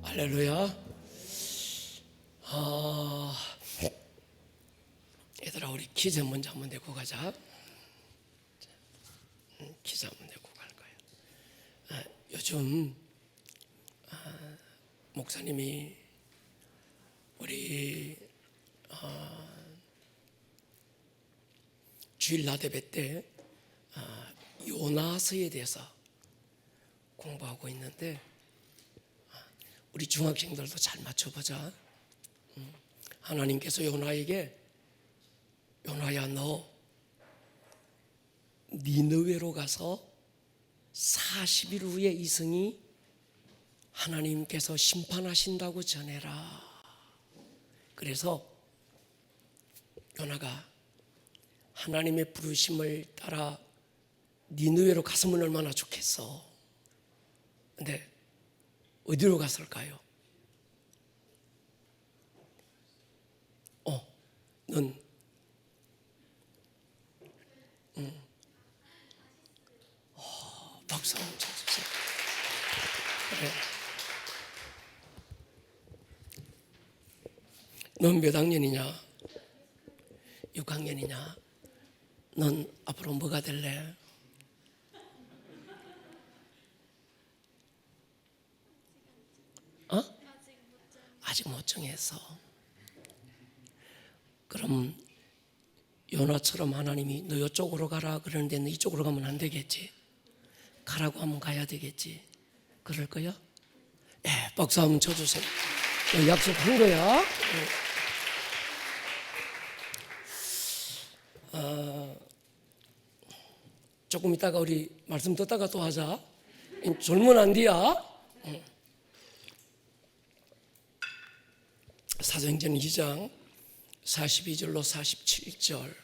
할렐루야. 얘들아, 우리 기제 먼저 한번 내고 가자. 기제 한번 내고 갈 거야. 요즘 목사님이 우리 주일 나대배 때 요나서에 대해서 공부하고 있는데, 우리 중학생들도 잘 맞춰보자. 하나님께서 요나에게, 요나야, 너 니느웨로 가서 40일 후에 이승이 하나님께서 심판하신다고 전해라. 그래서 요나가 하나님의 부르심을 따라 니느웨로 갔으면 얼마나 좋겠어. 근데 어디로 갔을까요? 넌 박수 한번 쳐주세요. 그래. 넌 몇 학년이냐? 6학년이냐? 넌 앞으로 뭐가 될래? 아직 못 정했어. 그럼 요나처럼 하나님이 너 이쪽으로 가라 그러는데 너 이쪽으로 가면 안 되겠지? 가라고 하면 가야 되겠지? 그럴 거야? 박수 한번 쳐주세요. 너 약속한 거야? 조금 이따가 우리 말씀 듣다가 또 하자. 졸면 안 돼야. 사도행전 2장 42절로 47절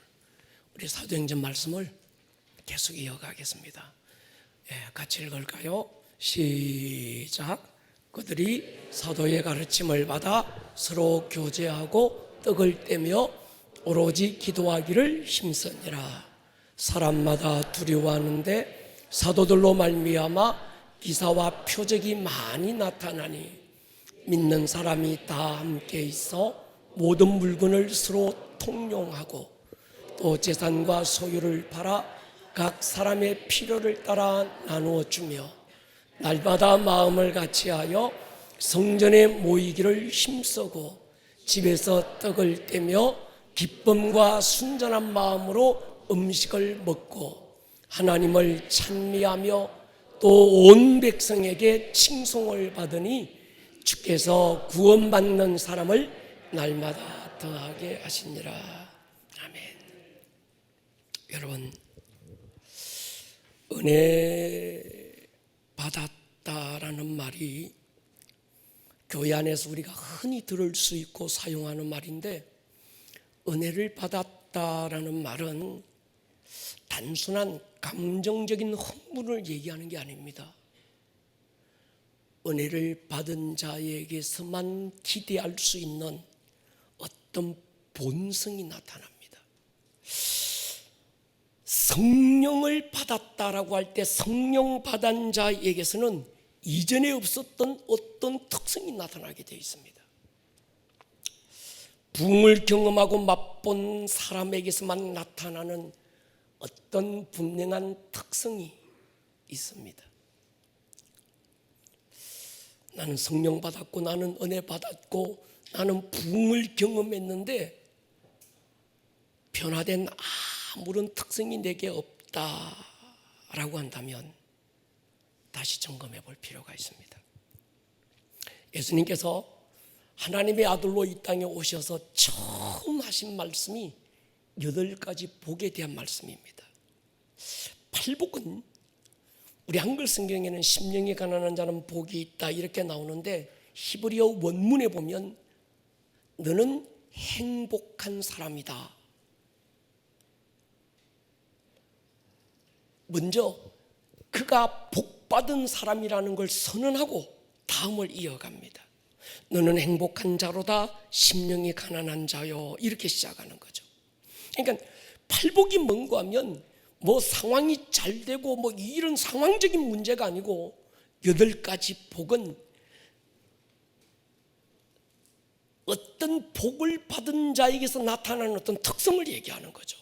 우리 사도행전 말씀을 계속 이어가겠습니다. 같이 읽을까요? 시작. 그들이 사도의 가르침을 받아 서로 교제하고 떡을 떼며 오로지 기도하기를 힘쓰니라. 사람마다 두려워하는데 사도들로 말미암아 기사와 표적이 많이 나타나니 믿는 사람이 다 함께 있어 모든 물건을 서로 통용하고 또 재산과 소유를 팔아 각 사람의 필요를 따라 나누어 주며 날마다 마음을 같이하여 성전에 모이기를 힘쓰고 집에서 떡을 떼며 기쁨과 순전한 마음으로 음식을 먹고 하나님을 찬미하며 또 온 백성에게 칭송을 받으니 주께서 구원받는 사람을 날마다 더하게 하시니라. 아멘. 여러분, 은혜 받았다라는 말이 교회 안에서 우리가 흔히 들을 수 있고 사용하는 말인데, 은혜를 받았다라는 말은 단순한 감정적인 흥분을 얘기하는 게 아닙니다. 은혜를 받은 자에게서만 기대할 수 있는 어떤 본성이 나타납니다. 성령을 받았다라고 할 때 성령 받은 자에게서는 이전에 없었던 어떤 특성이 나타나게 되어 있습니다. 부흥을 경험하고 맛본 사람에게서만 나타나는 어떤 분명한 특성이 있습니다. 나는 성령 받았고 나는 은혜 받았고 나는 부흥을 경험했는데 변화된 아무런 특성이 내게 없다라고 한다면 다시 점검해 볼 필요가 있습니다. 예수님께서 하나님의 아들로 이 땅에 오셔서 처음 하신 말씀이 8가지 복에 대한 말씀입니다. 팔복은 우리 한글 성경에는 심령이 가난한 자는 복이 있다 이렇게 나오는데, 히브리어 원문에 보면 너는 행복한 사람이다. 먼저 그가 복받은 사람이라는 걸 선언하고 다음을 이어갑니다. 너는 행복한 자로다, 심령이 가난한 자요, 이렇게 시작하는 거죠. 그러니까 팔복이 뭔가 하면 뭐 상황이 잘 되고 뭐 이런 상황적인 문제가 아니고 8가지 복은 어떤 복을 받은 자에게서 나타나는 어떤 특성을 얘기하는 거죠.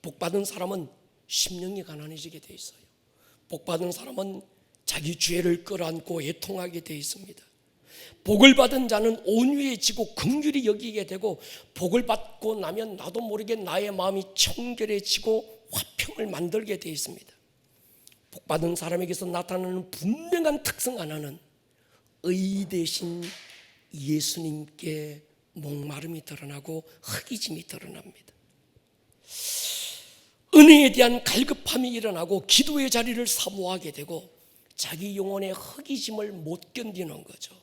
복 받은 사람은 심령이 가난해지게 돼 있어요. 복 받은 사람은 자기 죄를 끌어안고 애통하게 돼 있습니다. 복을 받은 자는 온유해지고 긍휼히 여기게 되고, 복을 받고 나면 나도 모르게 나의 마음이 청결해지고 화평을 만들게 돼 있습니다. 복 받은 사람에게서 나타나는 분명한 특성 하나는 의 대신 예수님께 목마름이 드러나고 허기짐이 드러납니다. 은혜에 대한 갈급함이 일어나고 기도의 자리를 사모하게 되고 자기 영혼의 허기짐을 못 견디는 거죠.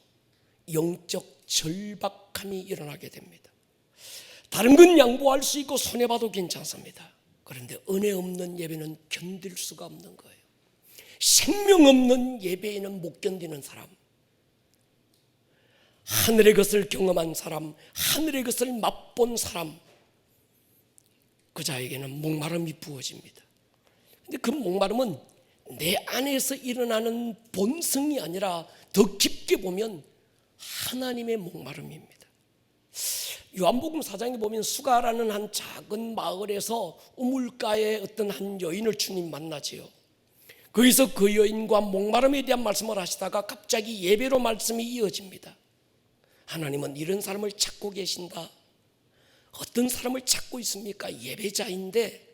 영적 절박함이 일어나게 됩니다. 다른 건 양보할 수 있고 손해봐도 괜찮습니다. 그런데 은혜 없는 예배는 견딜 수가 없는 거예요. 생명 없는 예배에는 못 견디는 사람, 하늘의 것을 경험한 사람, 하늘의 것을 맛본 사람, 그 자에게는 목마름이 부어집니다. 근데 그 목마름은 내 안에서 일어나는 본성이 아니라 더 깊게 보면 하나님의 목마름입니다. 요한복음 4장에 보면 수가라는 한 작은 마을에서 우물가에 어떤 한 여인을 주님 만나지요. 거기서 그 여인과 목마름에 대한 말씀을 하시다가 갑자기 예배로 말씀이 이어집니다. 하나님은 이런 사람을 찾고 계신다. 어떤 사람을 찾고 있습니까? 예배자인데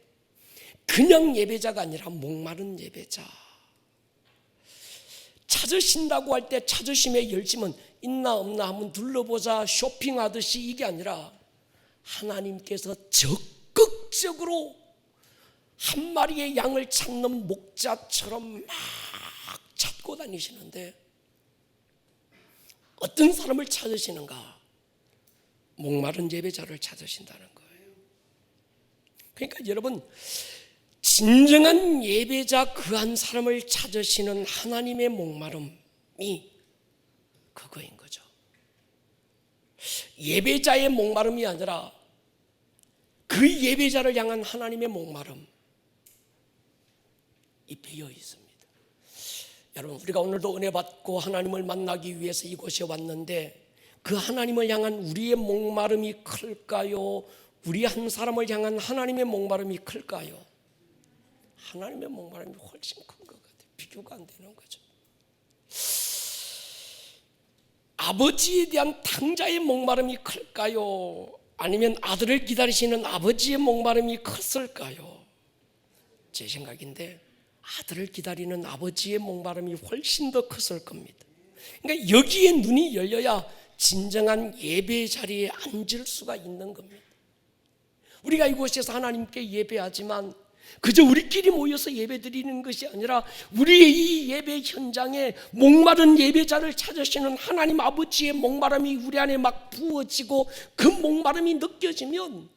그냥 예배자가 아니라 목마른 예배자. 찾으신다고 할 때 찾으심의 열심은 있나 없나 한번 둘러보자 쇼핑하듯이 이게 아니라 하나님께서 적극적으로 한 마리의 양을 찾는 목자처럼 막 찾고 다니시는데 어떤 사람을 찾으시는가? 목마른 예배자를 찾으신다는 거예요. 그러니까 여러분, 진정한 예배자 그 한 사람을 찾으시는 하나님의 목마름이 그거인 거죠. 예배자의 목마름이 아니라 그 예배자를 향한 하나님의 목마름이 비어 있습니다. 여러분, 우리가 오늘도 은혜 받고 하나님을 만나기 위해서 이곳에 왔는데 그 하나님을 향한 우리의 목마름이 클까요? 우리 한 사람을 향한 하나님의 목마름이 클까요? 하나님의 목마름이 훨씬 큰 것 같아요. 비교가 안 되는 거죠. 아버지에 대한 탕자의 목마름이 클까요? 아니면 아들을 기다리시는 아버지의 목마름이 컸을까요? 제 생각인데 아들을 기다리는 아버지의 목마름이 훨씬 더 컸을 겁니다. 그러니까 여기에 눈이 열려야 진정한 예배 자리에 앉을 수가 있는 겁니다. 우리가 이곳에서 하나님께 예배하지만 그저 우리끼리 모여서 예배드리는 것이 아니라 우리의 이 예배 현장에 목마른 예배자를 찾으시는 하나님 아버지의 목마름이 우리 안에 막 부어지고 그 목마름이 느껴지면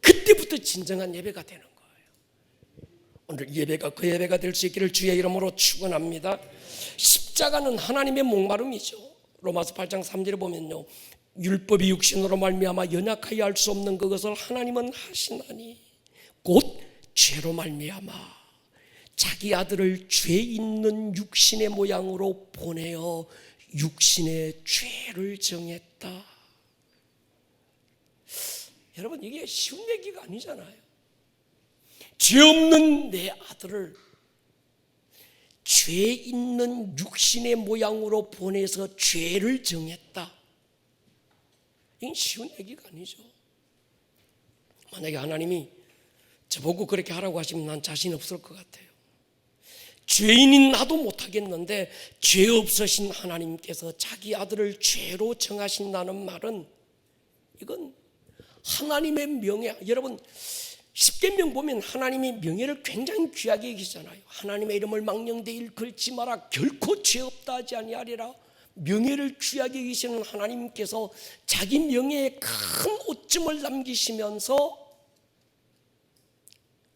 그때부터 진정한 예배가 되는 거예요. 오늘 예배가 그 예배가 될 수 있기를 주의 이름으로 축원합니다. 십자가는 하나님의 목마름이죠. 로마서 8장 3절에 보면요, 율법이 육신으로 말미암아 연약하여 할 수 없는 그것을 하나님은 하시나니 곧 죄로 말미암아 자기 아들을 죄 있는 육신의 모양으로 보내어 육신의 죄를 정했다. 여러분, 이게 쉬운 얘기가 아니잖아요. 죄 없는 내 아들을 죄 있는 육신의 모양으로 보내서 죄를 정했다. 이건 쉬운 얘기가 아니죠. 만약에 하나님이 저보고 그렇게 하라고 하시면 난 자신 없을 것 같아요. 죄인인 나도 못하겠는데 죄 없으신 하나님께서 자기 아들을 죄로 정하신다는 말은 이건 하나님의 명예. 여러분, 십계명 보면 하나님이 명예를 굉장히 귀하게 여기잖아요. 하나님의 이름을 망령되이 일컬지 마라. 결코 죄 없다 하지 아니하리라. 명예를 귀하게 여기시는 하나님께서 자기 명예에 큰 오점을 남기시면서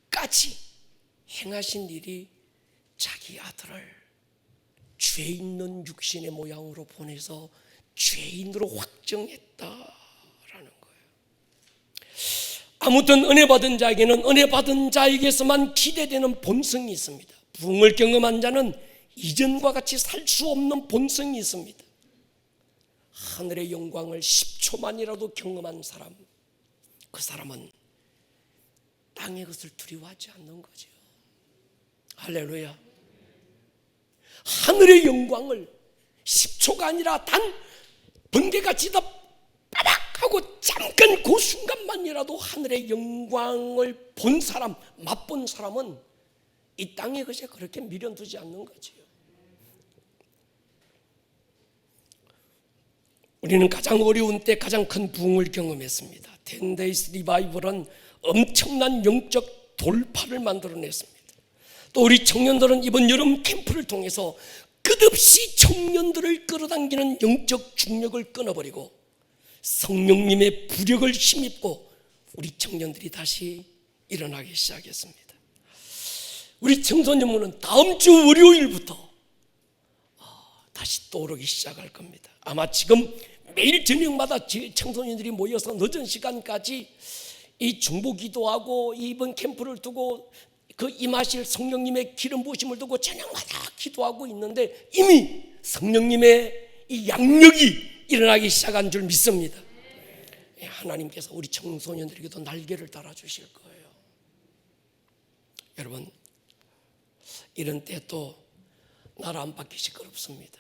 까지 행하신 일이 자기 아들을 죄 있는 육신의 모양으로 보내서 죄인으로 확정했다라는 거예요. 아무튼 은혜 받은 자에게는 은혜 받은 자에게서만 기대되는 본성이 있습니다. 부흥을 경험한 자는 이전과 같이 살 수 없는 본성이 있습니다. 하늘의 영광을 10초만이라도 경험한 사람, 그 사람은 땅의 것을 두려워하지 않는 거죠. 할렐루야. 하늘의 영광을 10초가 아니라 단 번개가 지다 빠박 하고 잠깐 그 순간만이라도 하늘의 영광을 본 사람, 맛본 사람은 이 땅의 것에 그렇게 미련두지 않는 거지요. 우리는 가장 어려운 때 가장 큰 부흥을 경험했습니다. 10days 리바이벌은 엄청난 영적 돌파를 만들어냈습니다. 또 우리 청년들은 이번 여름 캠프를 통해서 끝없이 청년들을 끌어당기는 영적 중력을 끊어버리고 성령님의 부력을 힘입고 우리 청년들이 다시 일어나기 시작했습니다. 우리 청소년부는 다음 주 월요일부터 다시 떠오르기 시작할 겁니다. 아마 지금 매일 저녁마다 청소년들이 모여서 늦은 시간까지 이 중보기도하고 이번 캠프를 두고 그 임하실 성령님의 기름 부으심을 두고 저녁마다 기도하고 있는데 이미 성령님의 이 양력이 일어나기 시작한 줄 믿습니다. 하나님께서 우리 청소년들에게도 날개를 달아주실 거예요. 여러분, 이런 때 또 나라 안 받기 시끄럽습니다.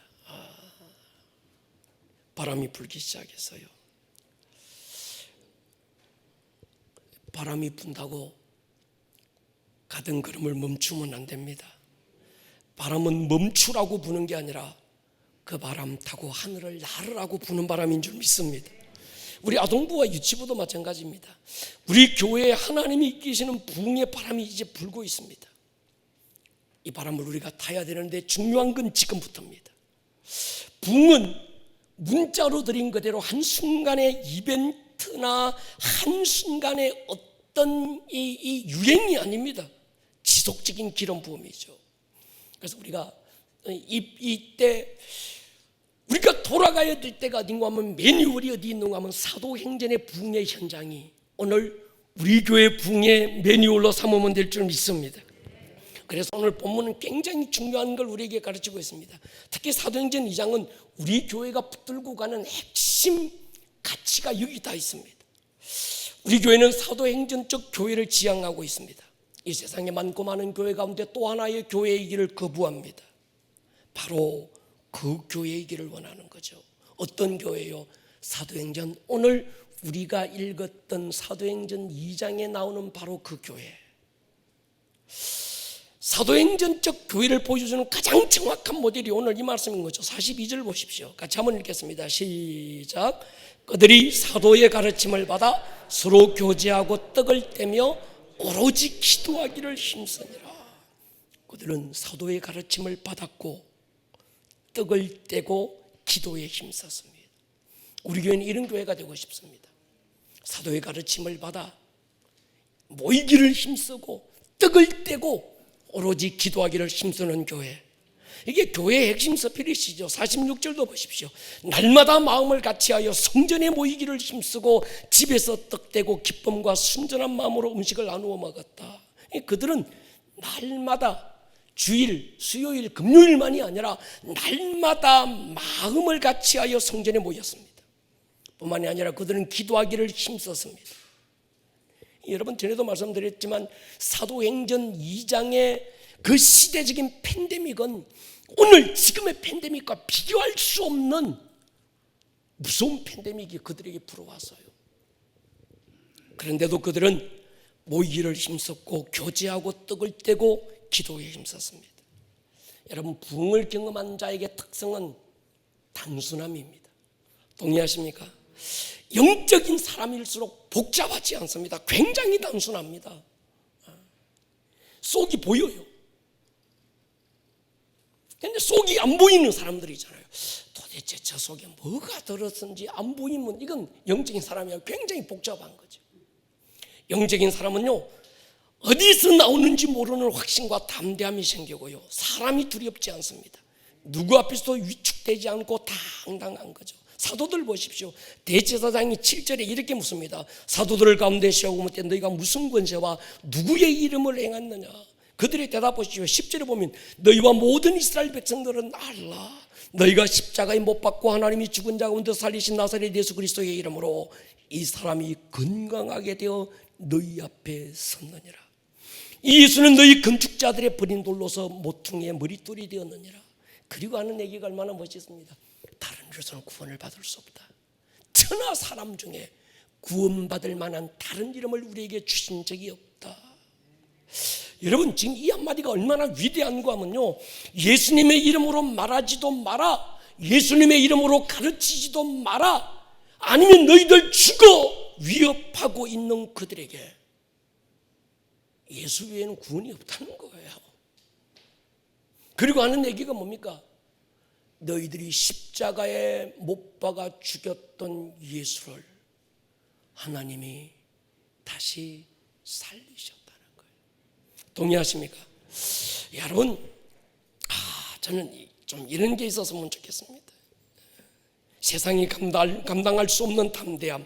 바람이 불기 시작했어요. 바람이 분다고 가던 걸음을 멈추면 안 됩니다. 바람은 멈추라고 부는 게 아니라 그 바람 타고 하늘을 나르라고 부는 바람인 줄 믿습니다. 우리 아동부와 유치부도 마찬가지입니다. 우리 교회에 하나님이 이끄시는 부흥의 바람이 이제 불고 있습니다. 이 바람을 우리가 타야 되는데 중요한 건 지금부터입니다. 부흥은 문자로 드린 그대로 한순간의 이벤트나 한순간의 어떤 이 유행이 아닙니다. 지속적인 기름 부음이죠. 그래서 우리가 이때 우리가 돌아가야 될 때가 어딘가 하면 매뉴얼이 어디 있는가 하면 사도행전의 부흥의 현장이 오늘 우리 교회 부흥의 매뉴얼로 삼으면 될 줄 믿습니다. 그래서 오늘 본문은 굉장히 중요한 걸 우리에게 가르치고 있습니다. 특히 사도행전 2장은 우리 교회가 붙들고 가는 핵심 가치가 여기 다 있습니다. 우리 교회는 사도행전적 교회를 지향하고 있습니다. 이 세상에 많고 많은 교회 가운데 또 하나의 교회의 길을 거부합니다. 바로 그 교회의 길을 원하는 거죠. 어떤 교회요? 사도행전, 오늘 우리가 읽었던 사도행전 2장에 나오는 바로 그 교회. 사도행전적 교회를 보여주는 가장 정확한 모델이 오늘 이 말씀인 거죠. 42절 보십시오. 같이 한번 읽겠습니다. 시작. 그들이 사도의 가르침을 받아 서로 교제하고 떡을 떼며 오로지 기도하기를 힘쓰니라. 그들은 사도의 가르침을 받았고 떡을 떼고 기도에 힘썼습니다. 우리 교회는 이런 교회가 되고 싶습니다. 사도의 가르침을 받아 모이기를 힘쓰고 떡을 떼고 오로지 기도하기를 힘쓰는 교회. 이게 교회의 핵심 스피릿이죠. 46절도 보십시오. 날마다 마음을 같이하여 성전에 모이기를 힘쓰고 집에서 떡떼고 기쁨과 순전한 마음으로 음식을 나누어 먹었다. 그들은 날마다 주일, 수요일, 금요일만이 아니라 날마다 마음을 같이하여 성전에 모였습니다. 뿐만이 아니라 그들은 기도하기를 힘썼습니다. 여러분, 전에도 말씀드렸지만 사도행전 2장의 그 시대적인 팬데믹은 오늘 지금의 팬데믹과 비교할 수 없는 무서운 팬데믹이 그들에게 불어왔어요. 그런데도 그들은 모이기를 힘썼고 교제하고 떡을 떼고 기도에 힘썼습니다. 여러분, 부흥을 경험한 자에게 특성은 단순함입니다. 동의하십니까? 영적인 사람일수록 복잡하지 않습니다. 굉장히 단순합니다. 속이 보여요. 근데 속이 안 보이는 사람들이 있잖아요. 도대체 저 속에 뭐가 들었는지 안 보이면 이건 영적인 사람이 굉장히 복잡한 거죠. 영적인 사람은요, 어디서 나오는지 모르는 확신과 담대함이 생기고요, 사람이 두렵지 않습니다. 누구 앞에서도 위축되지 않고 당당한 거죠. 사도들 보십시오. 대제사장이 7절에 이렇게 묻습니다. 사도들 가운데 세우고 묻되 너희가 무슨 권세와 누구의 이름을 행했느냐? 그들의 대답 보시오. 10절에 보면 너희와 모든 이스라엘 백성들은 알라. 너희가 십자가에 못 박고 하나님이 죽은 자 가운데 살리신 나사렛 예수 그리스도의 이름으로 이 사람이 건강하게 되어 너희 앞에 섰느니라. 이 예수는 너희 건축자들의 버린 돌로서 모퉁이의 머릿돌이 되었느니라. 그리고 하는 얘기가 얼마나 멋있습니다. 다른 이로서는 구원을 받을 수 없다. 천하 사람 중에 구원받을 만한 다른 이름을 우리에게 주신 적이 없다. 여러분, 지금 이 한마디가 얼마나 위대한가 하면요, 예수님의 이름으로 말하지도 마라, 예수님의 이름으로 가르치지도 마라, 아니면 너희들 죽어 위협하고 있는 그들에게 예수 외에는 구원이 없다는 거예요. 그리고 하는 얘기가 뭡니까? 너희들이 십자가에 못 박아 죽였던 예수를 하나님이 다시 살리셨다는 거예요. 동의하십니까? 여러분, 저는 좀 이런 게 있었으면 좋겠습니다. 세상이 감당할 수 없는 담대함,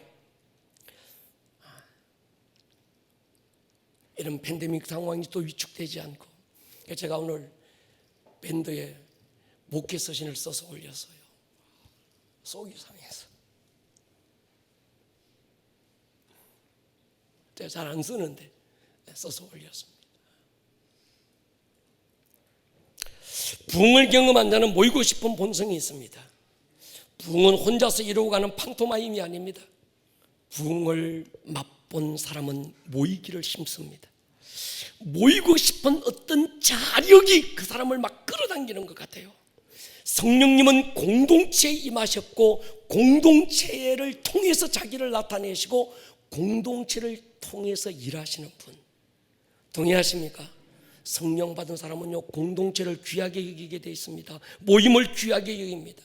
이런 팬데믹 상황이 또 위축되지 않고, 제가 오늘 밴드에 목회 서신을 써서 올렸어요. 속이 상해서. 제가 잘 안 쓰는데 써서 올렸습니다. 부흥을 경험한 자는 모이고 싶은 본성이 있습니다. 부흥은 혼자서 이루고 가는 판토마임이 아닙니다. 부흥을 맛본 사람은 모이기를 힘씁니다. 모이고 싶은 어떤 자력이 그 사람을 막 끌어당기는 것 같아요. 성령님은 공동체에 임하셨고 공동체를 통해서 자기를 나타내시고 공동체를 통해서 일하시는 분. 동의하십니까? 성령 받은 사람은요, 공동체를 귀하게 여기게 되어 있습니다. 모임을 귀하게 여깁니다.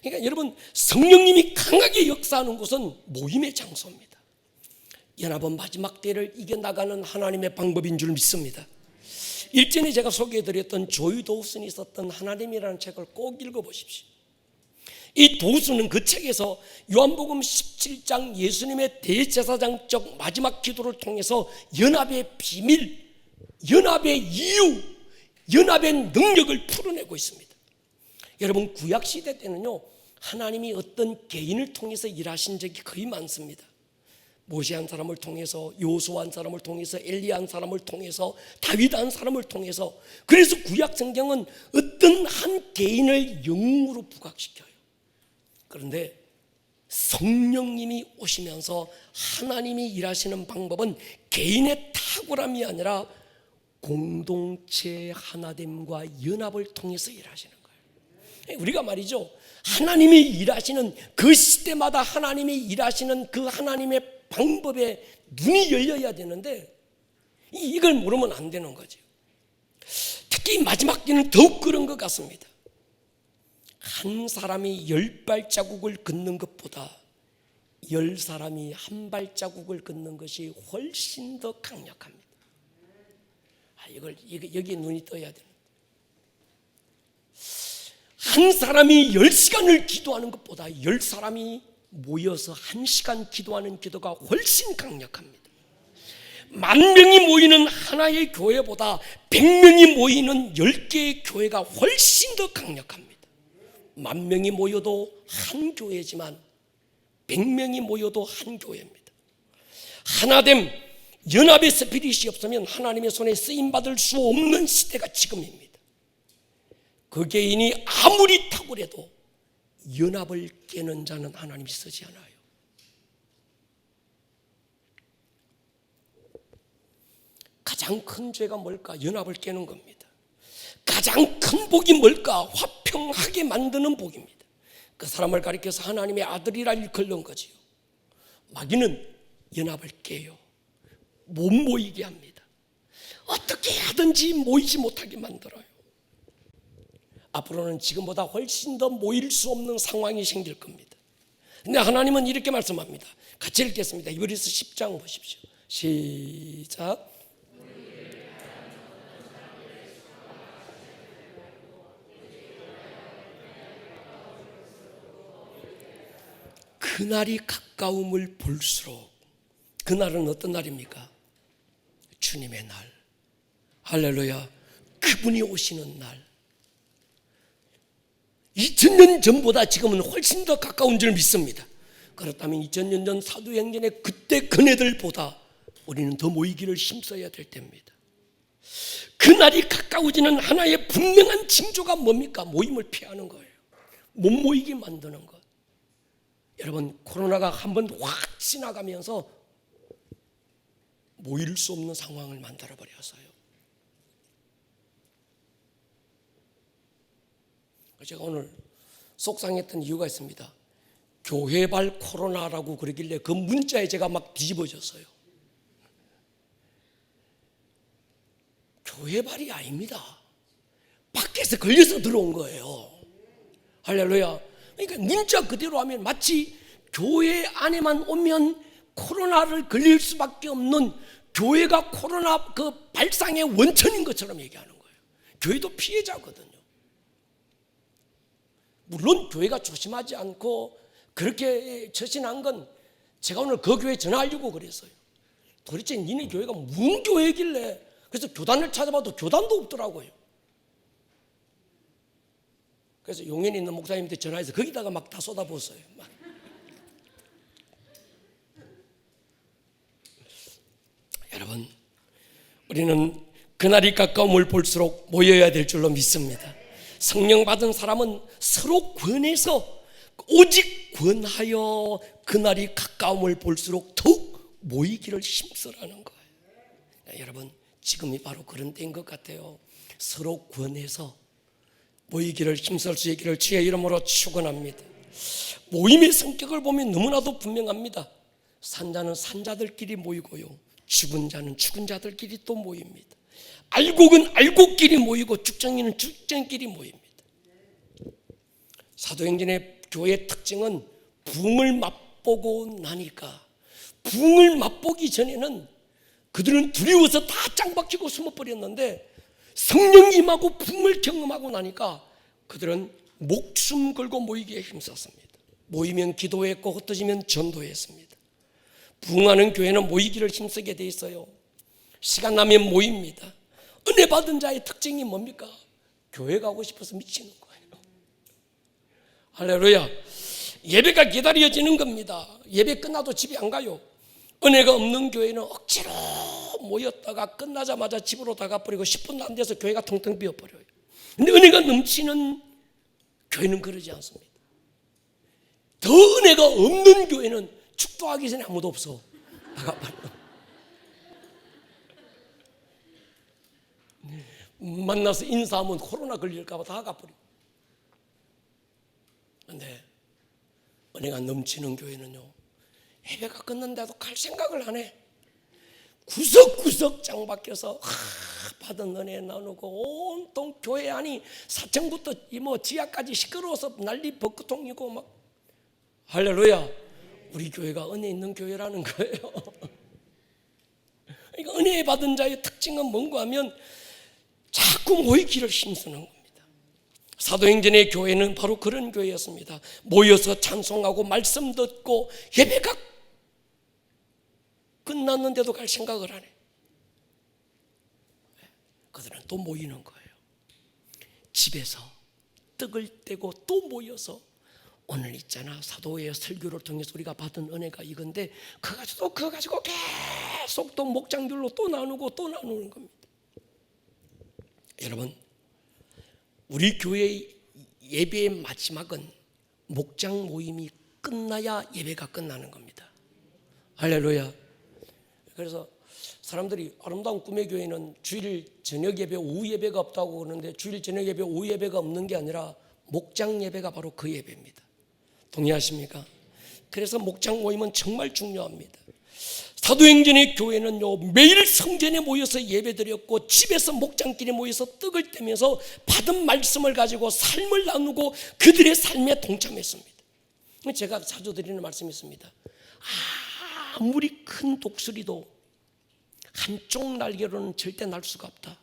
그러니까 여러분, 성령님이 강하게 역사하는 곳은 모임의 장소입니다. 연합은 마지막 때를 이겨나가는 하나님의 방법인 줄 믿습니다. 일전에 제가 소개해드렸던 조이 도우슨이 썼던 하나님이라는 책을 꼭 읽어보십시오. 이 도우슨은 그 책에서 요한복음 17장 예수님의 대제사장적 마지막 기도를 통해서 연합의 비밀, 연합의 이유, 연합의 능력을 풀어내고 있습니다. 여러분, 구약시대 때는요, 하나님이 어떤 개인을 통해서 일하신 적이 거의 많습니다. 모세 한 사람을 통해서, 요수아 한 사람을 통해서, 엘리야 한 사람을 통해서, 다윗 한 사람을 통해서. 그래서 구약 성경은 어떤 한 개인을 영으로 부각시켜요. 그런데 성령님이 오시면서 하나님이 일하시는 방법은 개인의 탁월함이 아니라 공동체 하나됨과 연합을 통해서 일하시는 거예요. 우리가 말이죠, 하나님이 일하시는 그 시대마다 하나님이 일하시는 그 하나님의 방법에 눈이 열려야 되는데 이걸 모르면 안 되는 거죠. 특히 마지막 때는 더욱 그런 것 같습니다. 한 사람이 10발자국을 걷는 것보다 10사람이 한 발자국을 걷는 것이 훨씬 더 강력합니다. 여기에 눈이 떠야 되는. 한 사람이 10시간을 기도하는 것보다 10사람이 모여서 1시간 기도하는 기도가 훨씬 강력합니다. 10,000명이 모이는 하나의 교회보다 100명이 모이는 10개의 교회가 훨씬 더 강력합니다. 10,000명이 모여도 한 교회지만 100명이 모여도 한 교회입니다. 하나됨, 연합의 스피릿이 없으면 하나님의 손에 쓰임받을 수 없는 시대가 지금입니다. 그 개인이 아무리 탁월해도 연합을 깨는 자는 하나님이 쓰지 않아요. 가장 큰 죄가 뭘까? 연합을 깨는 겁니다. 가장 큰 복이 뭘까? 화평하게 만드는 복입니다. 그 사람을 가리켜서 하나님의 아들이라 일컬는 거지요. 마귀는 연합을 깨요. 못 모이게 합니다. 어떻게 하든지 모이지 못하게 만들어요. 앞으로는 지금보다 훨씬 더 모일 수 없는 상황이 생길 겁니다. 근데 하나님은 이렇게 말씀합니다. 같이 읽겠습니다. 히브리서 10장 보십시오. 시작. 그날이 가까움을 볼수록, 그날은 어떤 날입니까? 주님의 날. 할렐루야. 그분이 오시는 날, 2000년 전보다 지금은 훨씬 더 가까운 줄 믿습니다. 그렇다면 2000년 전 사도행전의 그때 그네들보다 우리는 더 모이기를 힘써야 될 때입니다. 그날이 가까워지는 하나의 분명한 징조가 뭡니까? 모임을 피하는 거예요. 못 모이게 만드는 것. 여러분, 코로나가 한번 확 지나가면서 모일 수 없는 상황을 만들어버렸어요. 제가 오늘 속상했던 이유가 있습니다. 교회발 코로나라고 그러길래 그 문자에 제가 막 뒤집어졌어요. 교회발이 아닙니다. 밖에서 걸려서 들어온 거예요. 할렐루야. 그러니까 문자 그대로 하면 마치 교회 안에만 오면 코로나를 걸릴 수밖에 없는, 교회가 코로나 그 발상의 원천인 것처럼 얘기하는 거예요. 교회도 피해자거든요. 물론 교회가 조심하지 않고 그렇게 처신한 건 제가 오늘 그 교회에 전화하려고 그랬어요. 도대체 니네 교회가 무슨 교회길래. 그래서 교단을 찾아봐도 교단도 없더라고요. 그래서 용인에 있는 목사님한테 전화해서 거기다가 막 다 쏟아부었어요. 막. 여러분, 우리는 그날이 가까움을 볼수록 모여야 될 줄로 믿습니다. 성령 받은 사람은 서로 권해서, 오직 권하여 그날이 가까움을 볼수록 더욱 모이기를 힘쓰라는 거예요. 여러분, 지금이 바로 그런 때인 것 같아요. 서로 권해서 모이기를 힘쓸 수 있기를 주의 이름으로 축원합니다. 모임의 성격을 보면 너무나도 분명합니다. 산자는 산자들끼리 모이고요, 죽은 자는 죽은 자들끼리 또 모입니다. 알곡은 알곡끼리 모이고 죽정이는 죽정끼리 모입니다. 사도행전의 교회의 특징은 부흥을 맛보고 나니까, 부흥을 맛보기 전에는 그들은 두려워서 다 짱박히고 숨어버렸는데 성령이 임하고 부흥을 경험하고 나니까 그들은 목숨 걸고 모이기에 힘썼습니다. 모이면 기도했고 흩어지면 전도했습니다. 부흥하는 교회는 모이기를 힘쓰게 돼 있어요. 시간 나면 모입니다. 은혜 받은 자의 특징이 뭡니까? 교회 가고 싶어서 미치는 거예요. 할렐루야. 예배가 기다려지는 겁니다. 예배 끝나도 집에 안 가요. 은혜가 없는 교회는 억지로 모였다가 끝나자마자 집으로 다 가버리고 10분도 안 돼서 교회가 텅텅 비어버려요. 근데 은혜가 넘치는 교회는 그러지 않습니다. 더 은혜가 없는 교회는 축도하기 전에 아무도 없어. 만나서 인사하면 코로나 걸릴까 봐 다 가버리고. 그런데 은혜가 넘치는 교회는요, 예배가 끝난데도 갈 생각을 안 해. 구석구석 장 박혀서 받은 은혜 나누고 온통 교회 안이 4층부터 뭐 지하까지 시끄러워서 난리 벚구통이고 막. 할렐루야. 우리 교회가 은혜 있는 교회라는 거예요. 그러니까 은혜 받은 자의 특징은 뭔가 하면 자꾸 모이기를 힘쓰는 겁니다. 사도행전의 교회는 바로 그런 교회였습니다. 모여서 찬송하고 말씀 듣고 예배가 끝났는데도 갈 생각을 안 해. 그들은 또 모이는 거예요. 집에서 떡을 떼고 또 모여서, 오늘 있잖아, 사도의 설교를 통해서 우리가 받은 은혜가 이건데 그거 가지고 계속 또 목장별로 또 나누고 또 나누는 겁니다. 여러분, 우리 교회의 예배의 마지막은 목장 모임이 끝나야 예배가 끝나는 겁니다. 할렐루야. 그래서 사람들이 아름다운 꿈의 교회는 주일 저녁 예배, 오후 예배가 없다고 그러는데, 주일 저녁 예배, 오후 예배가 없는 게 아니라 목장 예배가 바로 그 예배입니다. 동의하십니까? 그래서 목장 모임은 정말 중요합니다. 사도행전의 교회는요, 매일 성전에 모여서 예배드렸고 집에서 목장끼리 모여서 떡을 떼면서 받은 말씀을 가지고 삶을 나누고 그들의 삶에 동참했습니다. 제가 자주 드리는 말씀이 있습니다. 아무리 큰 독수리도 한쪽 날개로는 절대 날 수가 없다.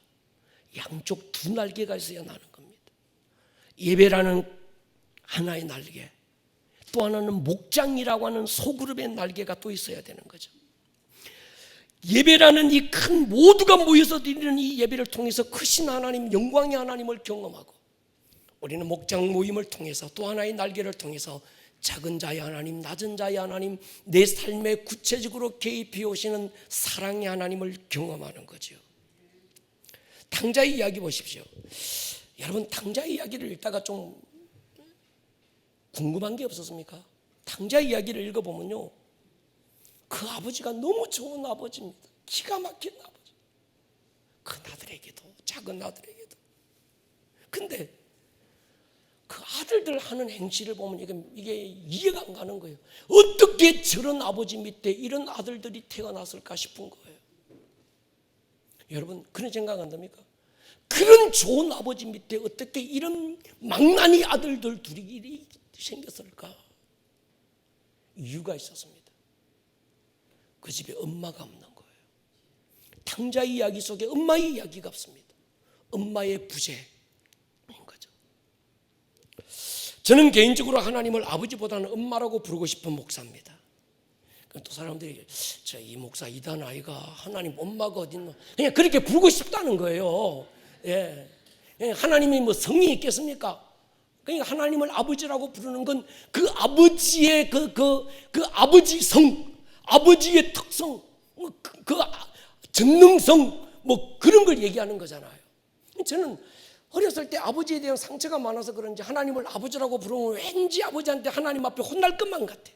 양쪽 두 날개가 있어야 나는 겁니다. 예배라는 하나의 날개, 또 하나는 목장이라고 하는 소그룹의 날개가 또 있어야 되는 거죠. 예배라는 이 큰 모두가 모여서 드리는 이 예배를 통해서 크신 하나님, 영광의 하나님을 경험하고, 우리는 목장 모임을 통해서 또 하나의 날개를 통해서 작은 자의 하나님, 낮은 자의 하나님, 내 삶에 구체적으로 개입해 오시는 사랑의 하나님을 경험하는 거죠. 탕자의 이야기 보십시오. 여러분, 탕자의 이야기를 읽다가 좀 궁금한 게 없었습니까? 탕자의 이야기를 읽어보면요, 그 아버지가 너무 좋은 아버지입니다. 기가 막힌 아버지. 큰 아들에게도 작은 아들에게도. 근데 그 아들들 하는 행실을 보면 이게 이해가 안 가는 거예요. 어떻게 저런 아버지 밑에 이런 아들들이 태어났을까 싶은 거예요. 여러분, 그런 생각 안 듭니까? 그런 좋은 아버지 밑에 어떻게 이런 망나니 아들들 둘이 생겼을까? 이유가 있었습니다. 그 집에 엄마가 없는 거예요. 탕자의 이야기 속에 엄마의 이야기가 없습니다. 엄마의 부재인 거죠. 저는 개인적으로 하나님을 아버지보다는 엄마라고 부르고 싶은 목사입니다. 또 사람들이 저 이 목사 이단 아이가 하나님 엄마가 어딨노? 그냥 그렇게 부르고 싶다는 거예요. 예. 하나님이 뭐 성이 있겠습니까? 그러니까 하나님을 아버지라고 부르는 건 그 아버지의 그 아버지 성, 아버지의 특성, 그 전능성, 뭐 그런 걸 얘기하는 거잖아요. 저는 어렸을 때 아버지에 대한 상처가 많아서 그런지 하나님을 아버지라고 부르면 왠지 아버지한테 하나님 앞에 혼날 것만 같아.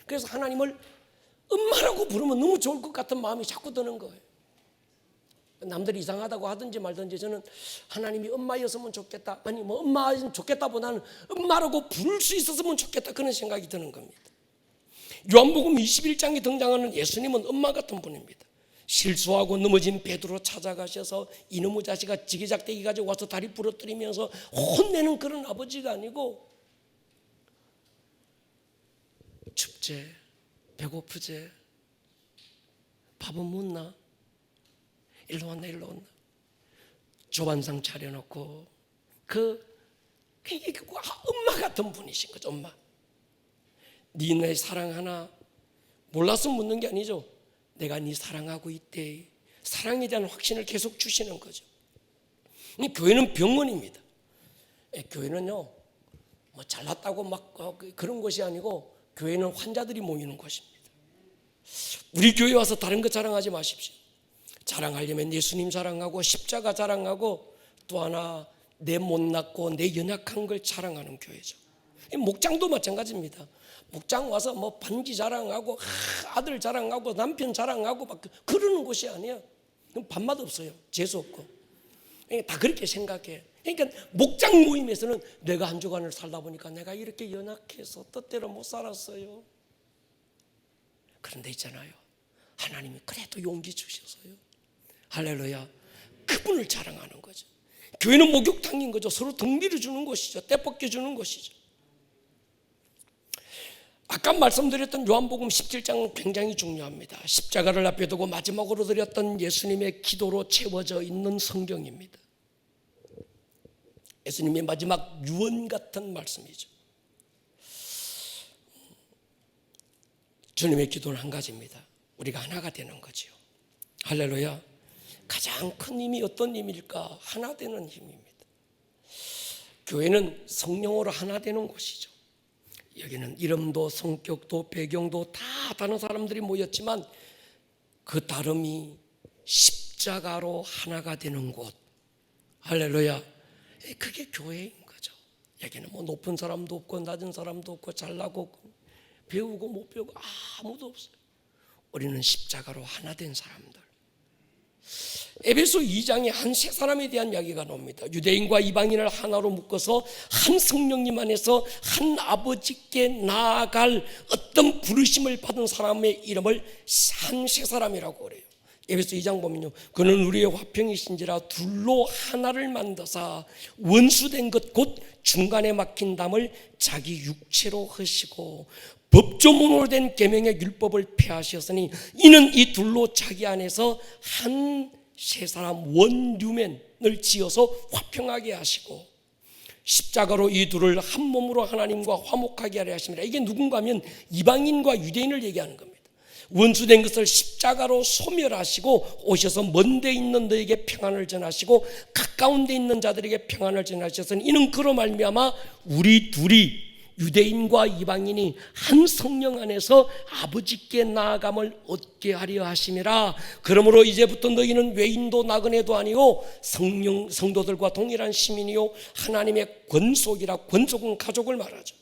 그래서 하나님을 엄마라고 부르면 너무 좋을 것 같은 마음이 자꾸 드는 거예요. 남들이 이상하다고 하든지 말든지 저는 하나님이 엄마였으면 좋겠다, 아니 뭐 엄마였으면 좋겠다보다는 엄마라고 부를 수 있었으면 좋겠다, 그런 생각이 드는 겁니다. 요한복음 21장에 등장하는 예수님은 엄마 같은 분입니다. 실수하고 넘어진 베드로 찾아가셔서 이놈의 자식아 지게작대기 가지고 와서 다리 부러뜨리면서 혼내는 그런 아버지가 아니고, 춥제, 배고프제, 밥은 묻나? 일로 왔나 일로 왔나? 조반상 차려놓고 엄마 같은 분이신 거죠. 엄마. 네 내 사랑하나? 몰라서 묻는 게 아니죠. 내가 네 사랑하고 있대. 사랑에 대한 확신을 계속 주시는 거죠. 교회는 병원입니다. 교회는요 뭐 잘났다고 막 그런 것이 아니고 교회는 환자들이 모이는 곳입니다. 우리 교회 와서 다른 거 자랑하지 마십시오. 자랑하려면 예수님 자랑하고 십자가 자랑하고 또 하나 내 못났고 내 연약한 걸 자랑하는 교회죠. 목장도 마찬가지입니다. 목장 와서 뭐 반지 자랑하고 아들 자랑하고 남편 자랑하고 막 그러는 곳이 아니야. 밥맛 없어요. 재수 없고. 다 그렇게 생각해. 그러니까 목장 모임에서는 내가 한 주간을 살다 보니까 내가 이렇게 연약해서 뜻대로 못 살았어요. 그런데 있잖아요, 하나님이 그래도 용기 주셔서요, 할렐루야, 그분을 자랑하는 거죠. 교회는 목욕탕인 거죠. 서로 등 밀어주는 곳이죠. 때 벗겨주는 곳이죠. 아까 말씀드렸던 요한복음 17장은 굉장히 중요합니다. 십자가를 앞에 두고 마지막으로 드렸던 예수님의 기도로 채워져 있는 성경입니다. 예수님의 마지막 유언 같은 말씀이죠. 주님의 기도는 한 가지입니다. 우리가 하나가 되는 거죠. 할렐루야. 가장 큰 힘이 어떤 힘일까? 하나 되는 힘입니다. 교회는 성령으로 하나 되는 곳이죠. 여기는 이름도 성격도 배경도 다 다른 사람들이 모였지만 그 다름이 십자가로 하나가 되는 곳. 할렐루야. 그게 교회인 거죠. 여기는 뭐 높은 사람도 없고 낮은 사람도 없고 잘나고 배우고 못 배우고 아무도 없어요. 우리는 십자가로 하나 된 사람들. 에베소 2장에 한 세 사람에 대한 이야기가 나옵니다. 유대인과 이방인을 하나로 묶어서 한 성령님 안에서 한 아버지께 나아갈 어떤 부르심을 받은 사람의 이름을 한 세 사람이라고 그래요. 에베소 2장 보면요, 그는 우리의 화평이신지라 둘로 하나를 만드사 원수된 것 곧 중간에 막힌 담을 자기 육체로 하시고 법조문으로 된 계명의 율법을 폐하셨으니 이는 이 둘로 자기 안에서 한 세 사람 원유맨을 지어서 화평하게 하시고 십자가로 이 둘을 한 몸으로 하나님과 화목하게 하려 하십니다. 이게 누군가 하면 이방인과 유대인을 얘기하는 겁니다. 원수된 것을 십자가로 소멸하시고 오셔서 먼 데 있는 너에게 평안을 전하시고 가까운 데 있는 자들에게 평안을 전하셨으니 이는 그로 말미암아 우리 둘이 유대인과 이방인이 한 성령 안에서 아버지께 나아감을 얻게 하려 하심이라. 그러므로 이제부터 너희는 외인도 나그네도 아니고 성도들과 동일한 시민이요 하나님의 권속이라. 권속은 가족을 말하죠.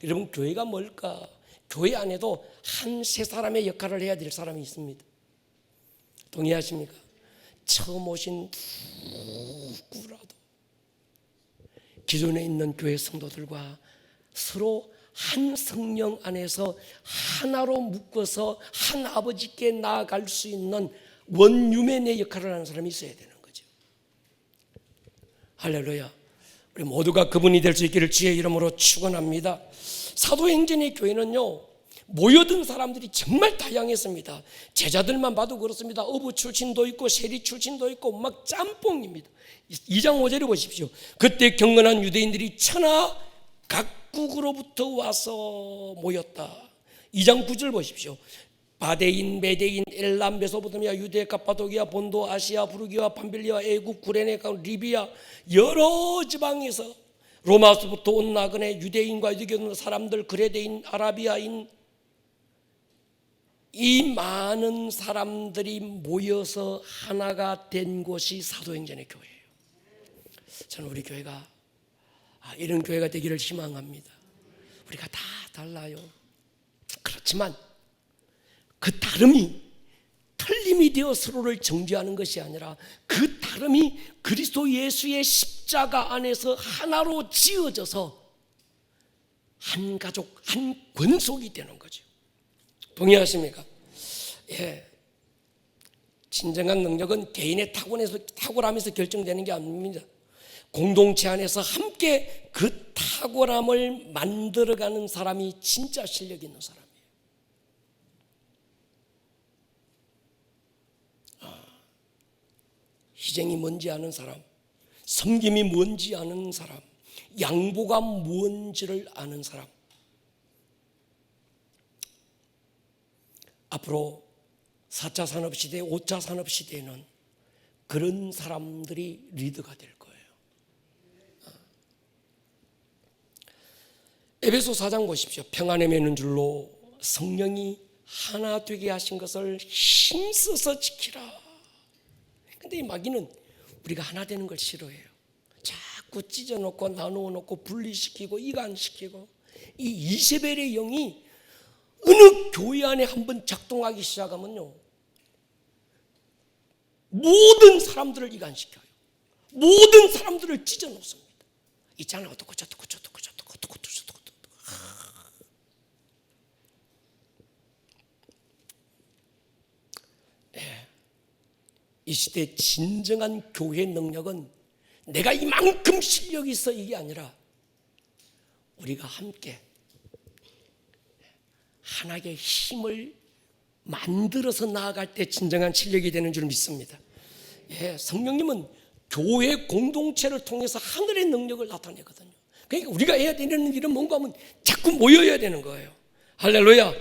여러분, 교회가 뭘까? 교회 안에도 한 세 사람의 역할을 해야 될 사람이 있습니다. 동의하십니까? 처음 오신 누구라도 기존에 있는 교회 성도들과 서로 한 성령 안에서 하나로 묶어서 한 아버지께 나아갈 수 있는 원유맨의 역할을 하는 사람이 있어야 되는 거죠. 할렐루야. 우리 모두가 그분이 될 수 있기를 주의 이름으로 축원합니다. 사도행전의 교회는요, 모여든 사람들이 정말 다양했습니다. 제자들만 봐도 그렇습니다. 어부 출신도 있고 세리 출신도 있고 막 짬뽕입니다. 2장 5절에 보십시오. 그때 경건한 유대인들이 천하 각국으로부터 와서 모였다. 2장 9절 보십시오. 바데인, 메데인, 엘람, 메소포타미아, 유대, 갑바도기아, 본도, 아시아, 부르기아, 밤빌리아, 애국, 구레네, 리비아 여러 지방에서 로마서부터 온 나그네 유대인과 유대교 사람들, 그레데인, 아라비아인 이 많은 사람들이 모여서 하나가 된 곳이 사도행전의 교회예요. 저는 우리 교회가 이런 교회가 되기를 희망합니다. 우리가 다 달라요. 그렇지만 그 다름이 틀림이 되어 서로를 정죄하는 것이 아니라 그 다름이 그리스도 예수의 십자가 안에서 하나로 지어져서 한 가족, 한 권속이 되는 거죠. 동의하십니까? 예. 진정한 능력은 개인의 탁월함에서 결정되는 게 아닙니다. 공동체 안에서 함께 그 탁월함을 만들어가는 사람이 진짜 실력 있는 사람이에요. 희생이 뭔지 아는 사람, 섬김이 뭔지 아는 사람, 양보가 뭔지를 아는 사람. 앞으로 4차 산업시대, 5차 산업시대에는 그런 사람들이 리더가 될 거예요. 에베소 4장 보십시오. 평안에 매는 줄로 성령이 하나 되게 하신 것을 힘써서 지키라. 근데 이 마귀는 우리가 하나 되는 걸 싫어해요. 자꾸 찢어놓고 나누어놓고 분리시키고 이간시키고, 이 이세벨의 영이 어느 교회 안에 한번 작동하기 시작하면요, 모든 사람들을 이간시켜요. 모든 사람들을 찢어놓습니다. 있잖아, 어떻고 저떻고 저떻고 저떻고 어떻고 저떻고. 이 시대의 진정한 교회 능력은 내가 이만큼 실력이 있어 이게 아니라 우리가 함께 하나의 힘을 만들어서 나아갈 때 진정한 실력이 되는 줄 믿습니다. 예, 성령님은 교회 공동체를 통해서 하늘의 능력을 나타내거든요. 그러니까 우리가 해야 되는 일은 뭔가 하면 자꾸 모여야 되는 거예요. 할렐루야.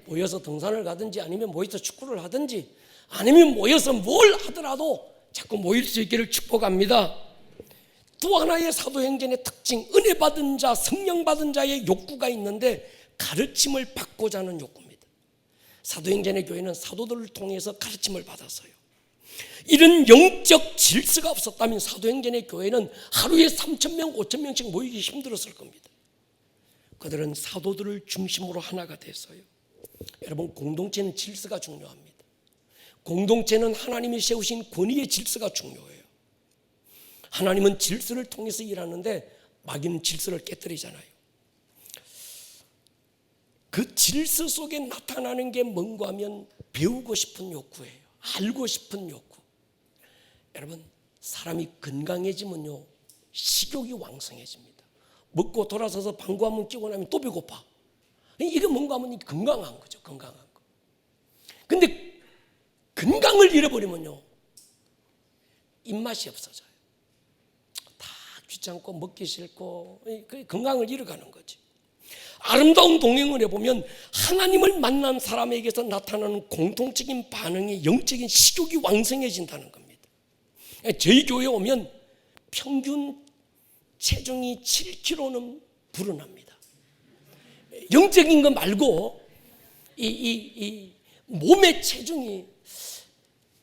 모여서 등산을 가든지 아니면 모여서 축구를 하든지 아니면 모여서 뭘 하더라도 자꾸 모일 수 있기를 축복합니다. 또 하나의 사도행전의 특징, 은혜 받은 자, 성령 받은 자의 욕구가 있는데 가르침을 받고자 하는 욕구입니다. 사도행전의 교회는 사도들을 통해서 가르침을 받았어요. 이런 영적 질서가 없었다면 사도행전의 교회는 하루에 3,000명, 5,000명씩 모이기 힘들었을 겁니다. 그들은 사도들을 중심으로 하나가 됐어요. 여러분, 공동체는 질서가 중요합니다. 공동체는 하나님이 세우신 권위의 질서가 중요해요. 하나님은 질서를 통해서 일하는데 마귀는 질서를 깨뜨리잖아요. 그 질서 속에 나타나는 게 뭔가 하면 배우고 싶은 욕구예요. 알고 싶은 욕구. 여러분, 사람이 건강해지면요, 식욕이 왕성해집니다. 먹고 돌아서서 방구 한번 끼고 나면 또 배고파. 이게 뭔가 하면 건강한 거죠. 건강한 거. 근데 건강을 잃어버리면요, 입맛이 없어져요. 다 귀찮고 먹기 싫고 건강을 잃어가는 거지. 아름다운 동행을 해보면 하나님을 만난 사람에게서 나타나는 공통적인 반응이 영적인 식욕이 왕성해진다는 겁니다. 저희 교회에 오면 평균 체중이 7kg는 불어납니다. 영적인 거 말고 이 몸의 체중이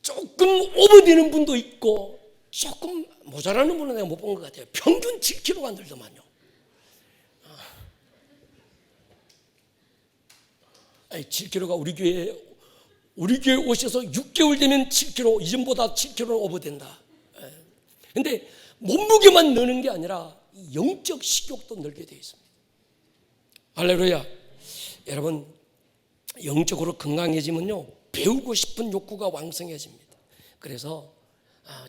조금 오버되는 분도 있고 조금 모자라는 분은 내가 못 본 것 같아요. 평균 7kg가 늘더만요. 7kg가 우리 교회 오셔서 6개월 되면 7kg, 이전보다 7kg는 오버된다. 근데 몸무게만 느는 게 아니라 영적 식욕도 늘게 되어 있습니다. 할렐루야. 여러분, 영적으로 건강해지면요, 배우고 싶은 욕구가 왕성해집니다. 그래서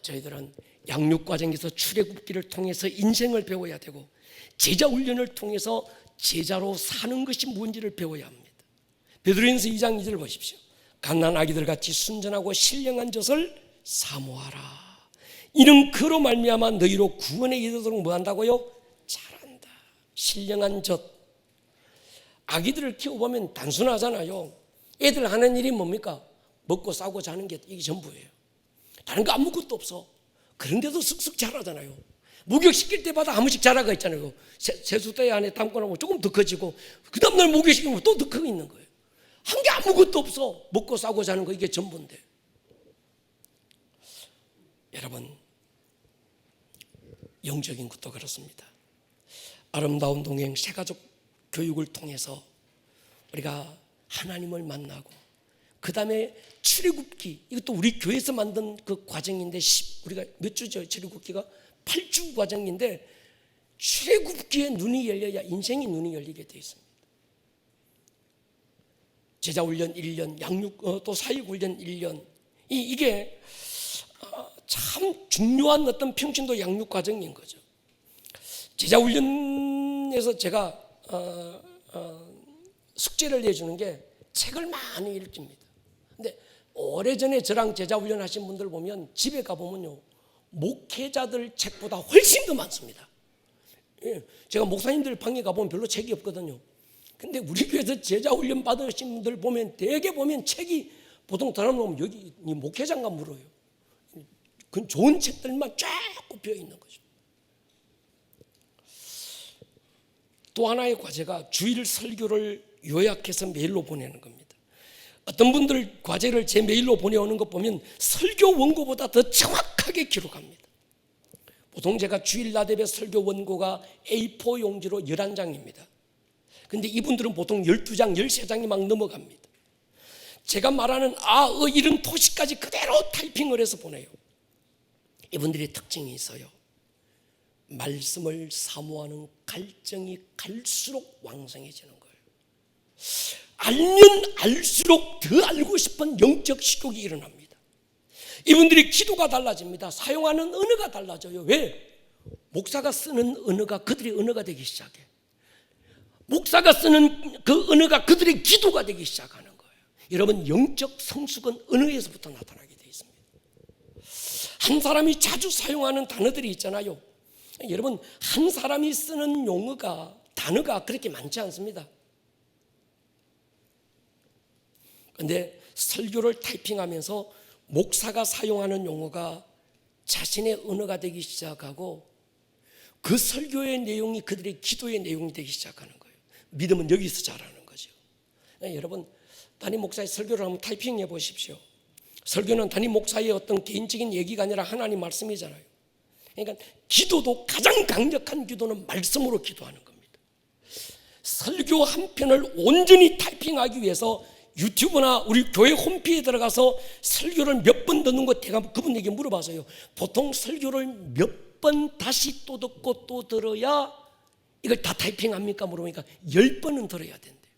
저희들은 양육 과정에서 출애굽기를 통해서 인생을 배워야 되고, 제자 훈련을 통해서 제자로 사는 것이 뭔지를 배워야 합니다. 베드로전서 2장 2절 보십시오. 갓난 아기들 같이 순전하고 신령한 젖을 사모하라. 이는 그로 말미암아 너희로 구원에 이르도록 뭐한다고요? 자란다. 신령한 젖. 아기들을 키워보면 단순하잖아요. 애들 하는 일이 뭡니까? 먹고 싸고 자는 게 이게 전부예요. 다른 거 아무것도 없어. 그런데도 쓱쓱 자라잖아요. 목욕시킬 때마다 한 번씩 자라가 있잖아요. 세숫대 안에 담고 나면 조금 더 커지고, 그 다음날 목욕시키면 또 더 크고 있는 거예요. 한 게 아무것도 없어. 먹고 싸고 자는 거 이게 전부인데. 여러분, 영적인 것도 그렇습니다. 아름다운 동행 새가족 교육을 통해서 우리가 하나님을 만나고, 그 다음에 출애굽기, 이것도 우리 교회에서 만든 그 과정인데, 우리가 몇 주죠? 출애굽기가 8주 과정인데, 출애굽기에 눈이 열려야 인생이 눈이 열리게 되어 있습니다. 제자훈련 1년, 또 사역훈련 1년, 이게 참 중요한 어떤 평신도 양육 과정인 거죠. 제자훈련에서 제가 숙제를 내주는 게 책을 많이 읽습니다. 근데 오래전에 저랑 제자훈련 하신 분들 보면 집에 가보면요, 목회자들 책보다 훨씬 더 많습니다. 제가 목사님들 방에 가보면 별로 책이 없거든요. 근데 우리 교회에서 제자훈련 받으신 분들 보면 대개 보면 책이 보통 사람 오면 여기 목회자인가 물어요. 그 좋은 책들만 쫙 꼽혀 있는 거죠. 또 하나의 과제가 주일 설교를 요약해서 메일로 보내는 겁니다. 어떤 분들 과제를 제 메일로 보내오는 것 보면 설교 원고보다 더 정확하게 기록합니다. 보통 제가 주일 나대배 설교 원고가 A4 용지로 11장입니다. 근데 이분들은 보통 12장, 13장이 막 넘어갑니다. 제가 말하는 이런 토시까지 그대로 타이핑을 해서 보내요. 이분들의 특징이 있어요. 말씀을 사모하는 갈증이 갈수록 왕성해지는 거예요. 알면 알수록 더 알고 싶은 영적 식욕이 일어납니다. 이분들의 기도가 달라집니다. 사용하는 언어가 달라져요. 왜? 목사가 쓰는 언어가 그들의 언어가 되기 시작해. 목사가 쓰는 그 언어가 그들의 기도가 되기 시작하는 거예요. 여러분, 영적 성숙은 언어에서부터 나타나게 되어 있습니다. 한 사람이 자주 사용하는 단어들이 있잖아요. 여러분, 한 사람이 쓰는 단어가 그렇게 많지 않습니다. 그런데 설교를 타이핑하면서 목사가 사용하는 용어가 자신의 언어가 되기 시작하고, 그 설교의 내용이 그들의 기도의 내용이 되기 시작하는 거예요. 믿음은 여기서 자라는 거죠. 여러분, 담임 목사의 설교를 한번 타이핑해 보십시오. 설교는 담임 목사의 어떤 개인적인 얘기가 아니라 하나님 말씀이잖아요. 그러니까 기도도 가장 강력한 기도는 말씀으로 기도하는 겁니다. 설교 한 편을 온전히 타이핑하기 위해서 유튜브나 우리 교회 홈페이지에 들어가서 설교를 몇 번 듣는 거 제가 그분에게 물어봐서요. 보통 설교를 몇 번 다시 또 듣고 또 들어야 이걸 다 타이핑합니까? 물어보니까 10번은 들어야 된대요.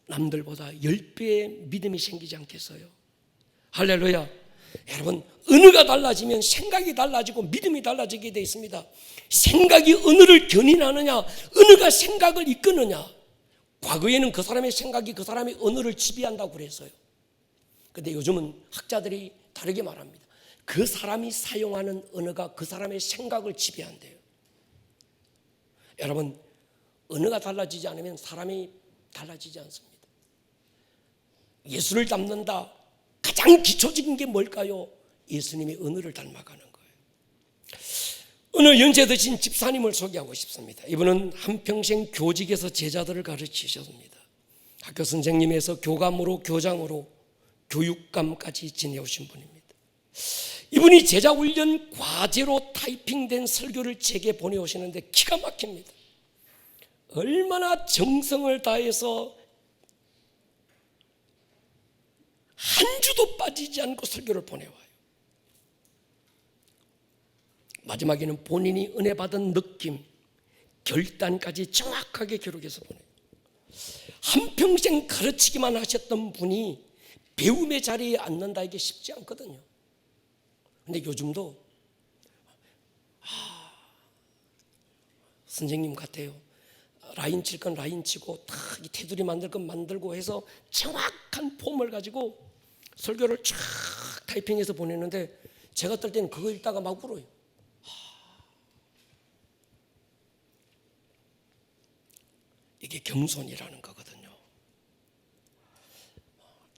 남들보다 10배의 믿음이 생기지 않겠어요? 할렐루야. 여러분, 언어가 달라지면 생각이 달라지고 믿음이 달라지게 되어 있습니다. 생각이 언어를 견인하느냐, 언어가 생각을 이끄느냐. 과거에는 그 사람의 생각이 그 사람의 언어를 지배한다고 그랬어요. 그런데 요즘은 학자들이 다르게 말합니다. 그 사람이 사용하는 언어가 그 사람의 생각을 지배한대요. 여러분, 언어가 달라지지 않으면 사람이 달라지지 않습니다. 예수를 닮는다. 가장 기초적인 게 뭘까요? 예수님의 언어를 닮아가는 거예요. 어느 연세 드신 집사님을 소개하고 싶습니다. 이분은 한평생 교직에서 제자들을 가르치셨습니다. 학교 선생님에서 교감으로 교장으로 교육감까지 지내오신 분입니다. 이분이 제자훈련 과제로 타이핑된 설교를 제게 보내오시는데 기가 막힙니다. 얼마나 정성을 다해서 한 주도 빠지지 않고 설교를 보내와요. 마지막에는 본인이 은혜 받은 느낌, 결단까지 정확하게 기록해서 보내요. 한평생 가르치기만 하셨던 분이 배움의 자리에 앉는다, 이게 쉽지 않거든요. 근데 요즘도 선생님 같아요. 라인 칠 건 라인 치고 다 테두리 만들 건 만들고 해서 정확한 폼을 가지고 설교를 쫙 타이핑해서 보내는데 제가 뜰 때는 그거 읽다가 막 울어요. 이게 겸손이라는 거거든요.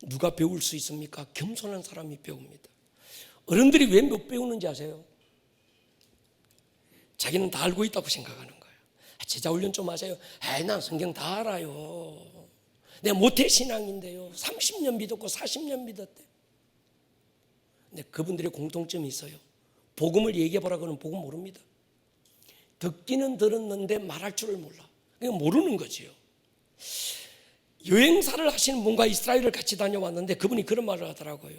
누가 배울 수 있습니까? 겸손한 사람이 배웁니다. 어른들이 왜 못 배우는지 아세요? 자기는 다 알고 있다고 생각하는 거예요. 제자훈련 좀 하세요. 난 성경 다 알아요. 내가 모태신앙인데요. 30년 믿었고 40년 믿었대. 근데 그분들의 공통점이 있어요. 복음을 얘기해보라고 하면 복음 모릅니다. 듣기는 들었는데 말할 줄을 몰라. 그냥 모르는 거지요. 여행사를 하시는 분과 이스라엘을 같이 다녀왔는데 그분이 그런 말을 하더라고요.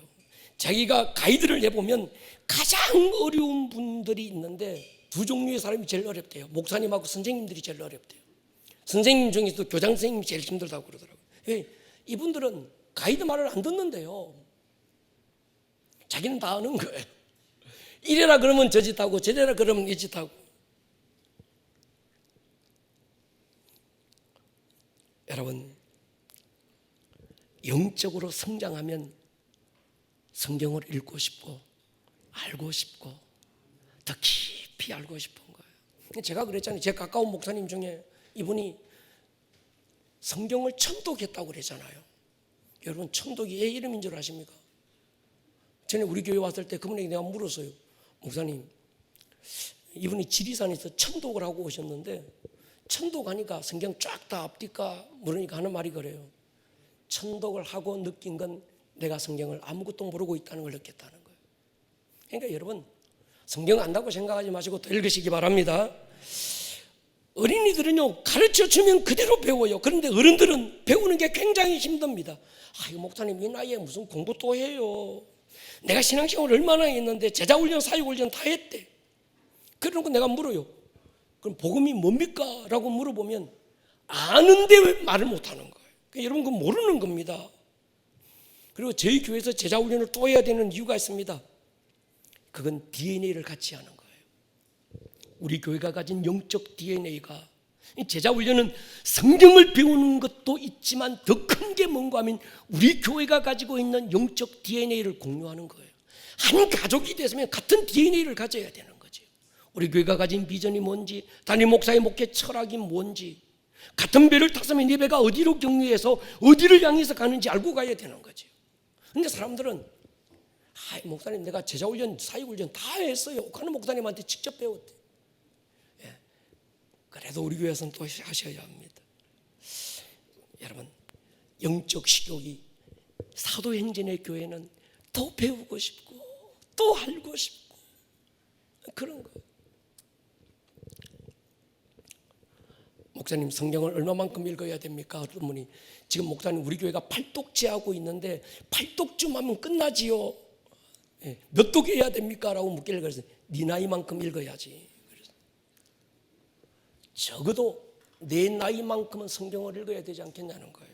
자기가 가이드를 내보면 가장 어려운 분들이 있는데 두 종류의 사람이 제일 어렵대요. 목사님하고 선생님들이 제일 어렵대요. 선생님 중에서도 교장 선생님이 제일 힘들다고 그러더라고요. 이분들은 가이드 말을 안 듣는데요. 자기는 다 아는 거예요. 이래라 그러면 저 짓 하고 저래라 그러면 이 짓 하고. 여러분, 영적으로 성장하면 성경을 읽고 싶고 알고 싶고 더 깊이 알고 싶은 거예요. 제가 그랬잖아요. 제 가까운 목사님 중에 이분이 성경을 천독했다고 그랬잖아요. 여러분, 천독이 애 이름인 줄 아십니까? 전에 우리 교회 왔을 때 그분에게 내가 물었어요. 목사님, 이분이 지리산에서 천독을 하고 오셨는데 천독하니까 성경 쫙 다 압니까? 물으니까 하는 말이 그래요. 천독을 하고 느낀 건 내가 성경을 아무것도 모르고 있다는 걸 느꼈다는 거예요. 그러니까 여러분, 성경 안다고 생각하지 마시고 더 읽으시기 바랍니다. 어린이들은요, 가르쳐주면 그대로 배워요. 그런데 어른들은 배우는 게 굉장히 힘듭니다. 이거 목사님 이 나이에 무슨 공부 또 해요. 내가 신앙생활 얼마나 했는데 제자훈련 사역훈련 다 했대. 그러고 내가 물어요. 그럼 복음이 뭡니까? 라고 물어보면 아는데 왜 말을 못하는 거예요. 그러니까 여러분, 그건 모르는 겁니다. 그리고 저희 교회에서 제자훈련을 또 해야 되는 이유가 있습니다. 그건 DNA를 같이 하는 거예요. 우리 교회가 가진 영적 DNA가, 제자훈련은 성경을 배우는 것도 있지만 더 큰 게 뭔가 하면 우리 교회가 가지고 있는 영적 DNA를 공유하는 거예요. 한 가족이 됐으면 같은 DNA를 가져야 되는 거죠. 우리 교회가 가진 비전이 뭔지, 담임 목사의 목회 철학이 뭔지, 같은 배를 탔으면 이 배가 어디로 경유해서 어디를 향해서 가는지 알고 가야 되는 거죠. 근데 사람들은 목사님 내가 제자훈련 사역훈련 다 했어요. 가는 목사님한테 직접 배웠대. 그래도 우리 교회에서는 또 하셔야 합니다. 여러분, 영적 식욕이 사도행전의 교회는 더 배우고 싶고 또 알고 싶고 그런 거예요. 목사님 성경을 얼마만큼 읽어야 됩니까? 어떤 분이 지금 목사님 우리 교회가 8독째 하고 있는데 8독쯤 하면 끝나지요. 몇 독 해야 됩니까? 라고 묻길래 그랬어요. 네 나이만큼 읽어야지. 적어도 내 나이만큼은 성경을 읽어야 되지 않겠냐는 거예요.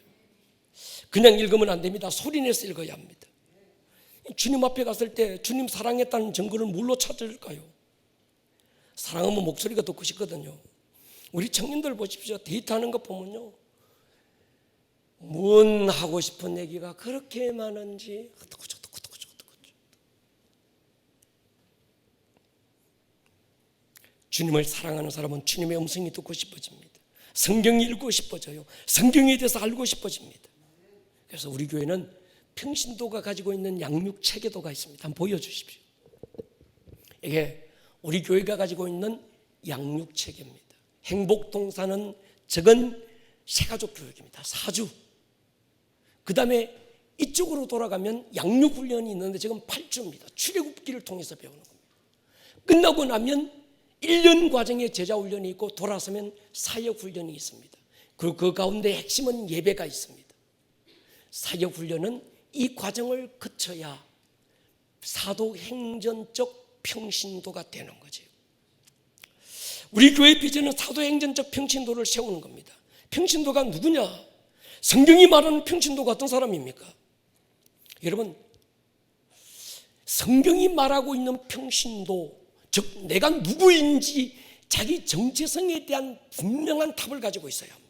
그냥 읽으면 안 됩니다. 소리내서 읽어야 합니다. 주님 앞에 갔을 때 주님 사랑했다는 증거를 뭘로 찾을까요? 사랑하면 목소리가 더 크시거든요. 우리 청년들 보십시오. 데이트하는 것 보면요, 뭔 하고 싶은 얘기가 그렇게 많은지. 주님을 사랑하는 사람은 주님의 음성이 듣고 싶어집니다. 성경 읽고 싶어져요. 성경에 대해서 알고 싶어집니다. 그래서 우리 교회는 평신도가 가지고 있는 양육 체계도가 있습니다. 한번 보여주십시오. 이게 우리 교회가 가지고 있는 양육 체계입니다. 행복동사는 적은 세가족 교육입니다. 4주. 그 다음에 이쪽으로 돌아가면 양육훈련이 있는데 지금 8주입니다. 출애굽기를 통해서 배우는 겁니다. 끝나고 나면 1년 과정의 제자훈련이 있고 돌아서면 사역훈련이 있습니다. 그리고 그 가운데 핵심은 예배가 있습니다. 사역훈련은 이 과정을 거쳐야 사도행전적 평신도가 되는 거죠. 우리 교회 비전은 사도행전적 평신도를 세우는 겁니다. 평신도가 누구냐? 성경이 말하는 평신도가 어떤 사람입니까? 여러분, 성경이 말하고 있는 평신도, 즉 내가 누구인지 자기 정체성에 대한 분명한 답을 가지고 있어야 합니다.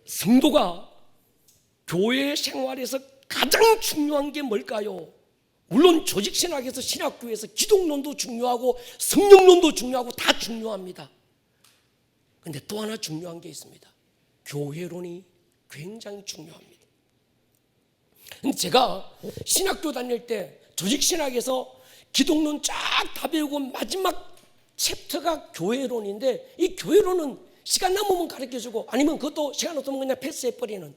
성도가 교회 생활에서 가장 중요한 게 뭘까요? 물론 조직신학에서 신학교에서 기독론도 중요하고 성령론도 중요하고 다 중요합니다. 그런데 또 하나 중요한 게 있습니다. 교회론이 굉장히 중요합니다. 제가 신학교 다닐 때 조직신학에서 기독론 쫙 다 배우고 마지막 챕터가 교회론인데, 이 교회론은 시간 남으면 가르쳐주고 아니면 그것도 시간 없으면 그냥 패스해버리는,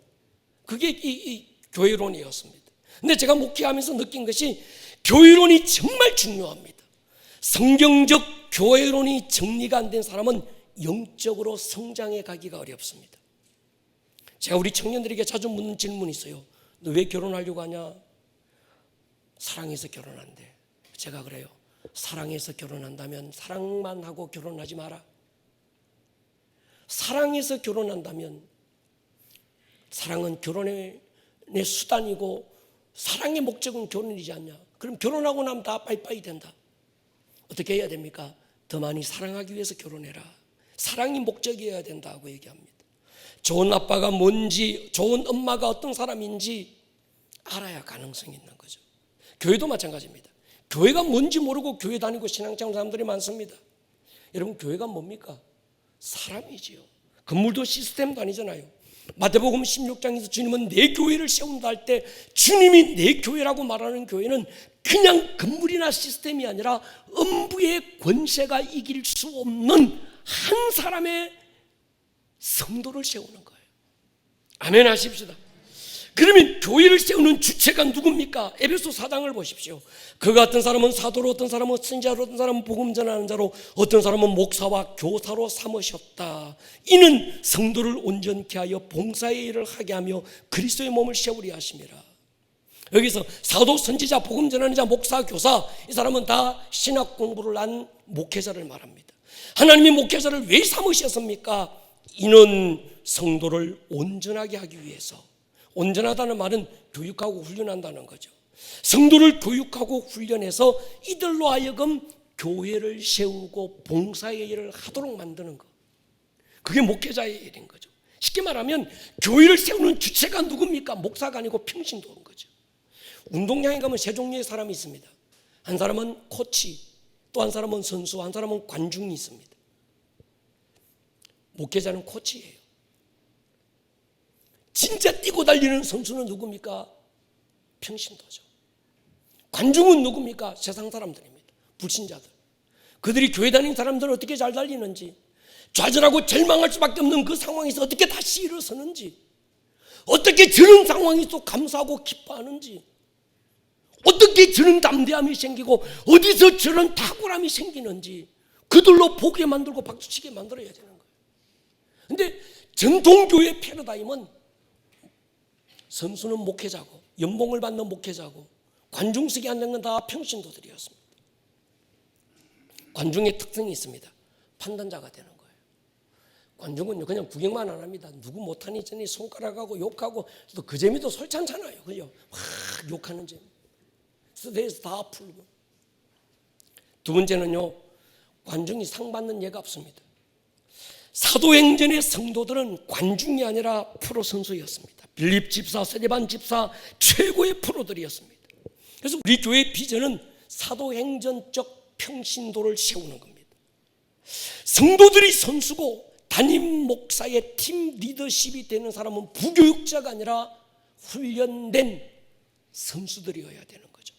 그게 이 교회론이었습니다. 근데 제가 목회하면서 느낀 것이 교회론이 정말 중요합니다. 성경적 교회론이 정리가 안 된 사람은 영적으로 성장해 가기가 어렵습니다. 제가 우리 청년들에게 자주 묻는 질문이 있어요. 너 왜 결혼하려고 하냐? 사랑해서 결혼한대. 제가 그래요. 사랑해서 결혼한다면 사랑만 하고 결혼하지 마라. 사랑해서 결혼한다면, 사랑은 결혼의 수단이고 사랑의 목적은 결혼이지 않냐? 그럼 결혼하고 나면 다 빠이빠이 된다. 어떻게 해야 됩니까? 더 많이 사랑하기 위해서 결혼해라. 사랑이 목적이어야 된다고 얘기합니다. 좋은 아빠가 뭔지, 좋은 엄마가 어떤 사람인지 알아야 가능성이 있는 거죠. 교회도 마찬가지입니다. 교회가 뭔지 모르고 교회 다니고 신앙생활 사람들이 많습니다. 여러분, 교회가 뭡니까? 사람이지요. 건물도 시스템도 아니잖아요. 마태복음 16장에서 주님은 내 교회를 세운다 할 때 주님이 내 교회라고 말하는 교회는 그냥 건물이나 시스템이 아니라 음부의 권세가 이길 수 없는 한 사람의 성도를 세우는 거예요. 아멘 하십시다. 그러면 교회를 세우는 주체가 누굽니까? 에베소 4장을 보십시오. 그 같은 사람은 사도로, 어떤 사람은 선지자로, 어떤 사람은 복음 전하는 자로, 어떤 사람은 목사와 교사로 삼으셨다. 이는 성도를 온전케 하여 봉사의 일을 하게 하며 그리스도의 몸을 세우려 하심이라. 여기서 사도, 선지자, 복음 전하는 자, 목사, 교사, 이 사람은 다 신학 공부를 한 목회자를 말합니다. 하나님이 목회자를 왜 삼으셨습니까? 이는 성도를 온전하게 하기 위해서. 온전하다는 말은 교육하고 훈련한다는 거죠. 성도를 교육하고 훈련해서 이들로 하여금 교회를 세우고 봉사의 일을 하도록 만드는 것, 그게 목회자의 일인 거죠. 쉽게 말하면 교회를 세우는 주체가 누굽니까? 목사가 아니고 평신도인 거죠. 운동장에 가면 세 종류의 사람이 있습니다. 한 사람은 코치, 또 한 사람은 선수, 한 사람은 관중이 있습니다. 목회자는 코치예요. 진짜 뛰고 달리는 선수는 누굽니까? 평신도죠. 관중은 누굽니까? 세상 사람들입니다. 불신자들. 그들이 교회 다니는 사람들은 어떻게 잘 달리는지, 좌절하고 절망할 수밖에 없는 그 상황에서 어떻게 다시 일어서는지, 어떻게 저런 상황에서 감사하고 기뻐하는지, 어떻게 저런 담대함이 생기고 어디서 저런 탁월함이 생기는지 그들로 보게 만들고 박수치게 만들어야 되는 거예요. 그런데 전통교회 패러다임은 선수는 목회자고 연봉을 받는 목회자고 관중석에 앉는 건 다 평신도들이었습니다. 관중의 특성이 있습니다. 판단자가 되는 거예요. 관중은 그냥 구경만 안 합니다. 누구 못하니 저니 손가락하고 욕하고 또 그 재미도 솔찬잖아요. 그죠? 막 욕하는 재미. 스테이지 다 풀고. 두 번째는요, 관중이 상 받는 예가 없습니다. 사도행전의 성도들은 관중이 아니라 프로 선수였습니다. 빌립 집사, 스데반 집사 최고의 프로들이었습니다. 그래서 우리 교회의 비전은 사도행전적 평신도를 세우는 겁니다. 성도들이 선수고 담임 목사의 팀 리더십이 되는 사람은 부교육자가 아니라 훈련된 선수들이어야 되는 거죠.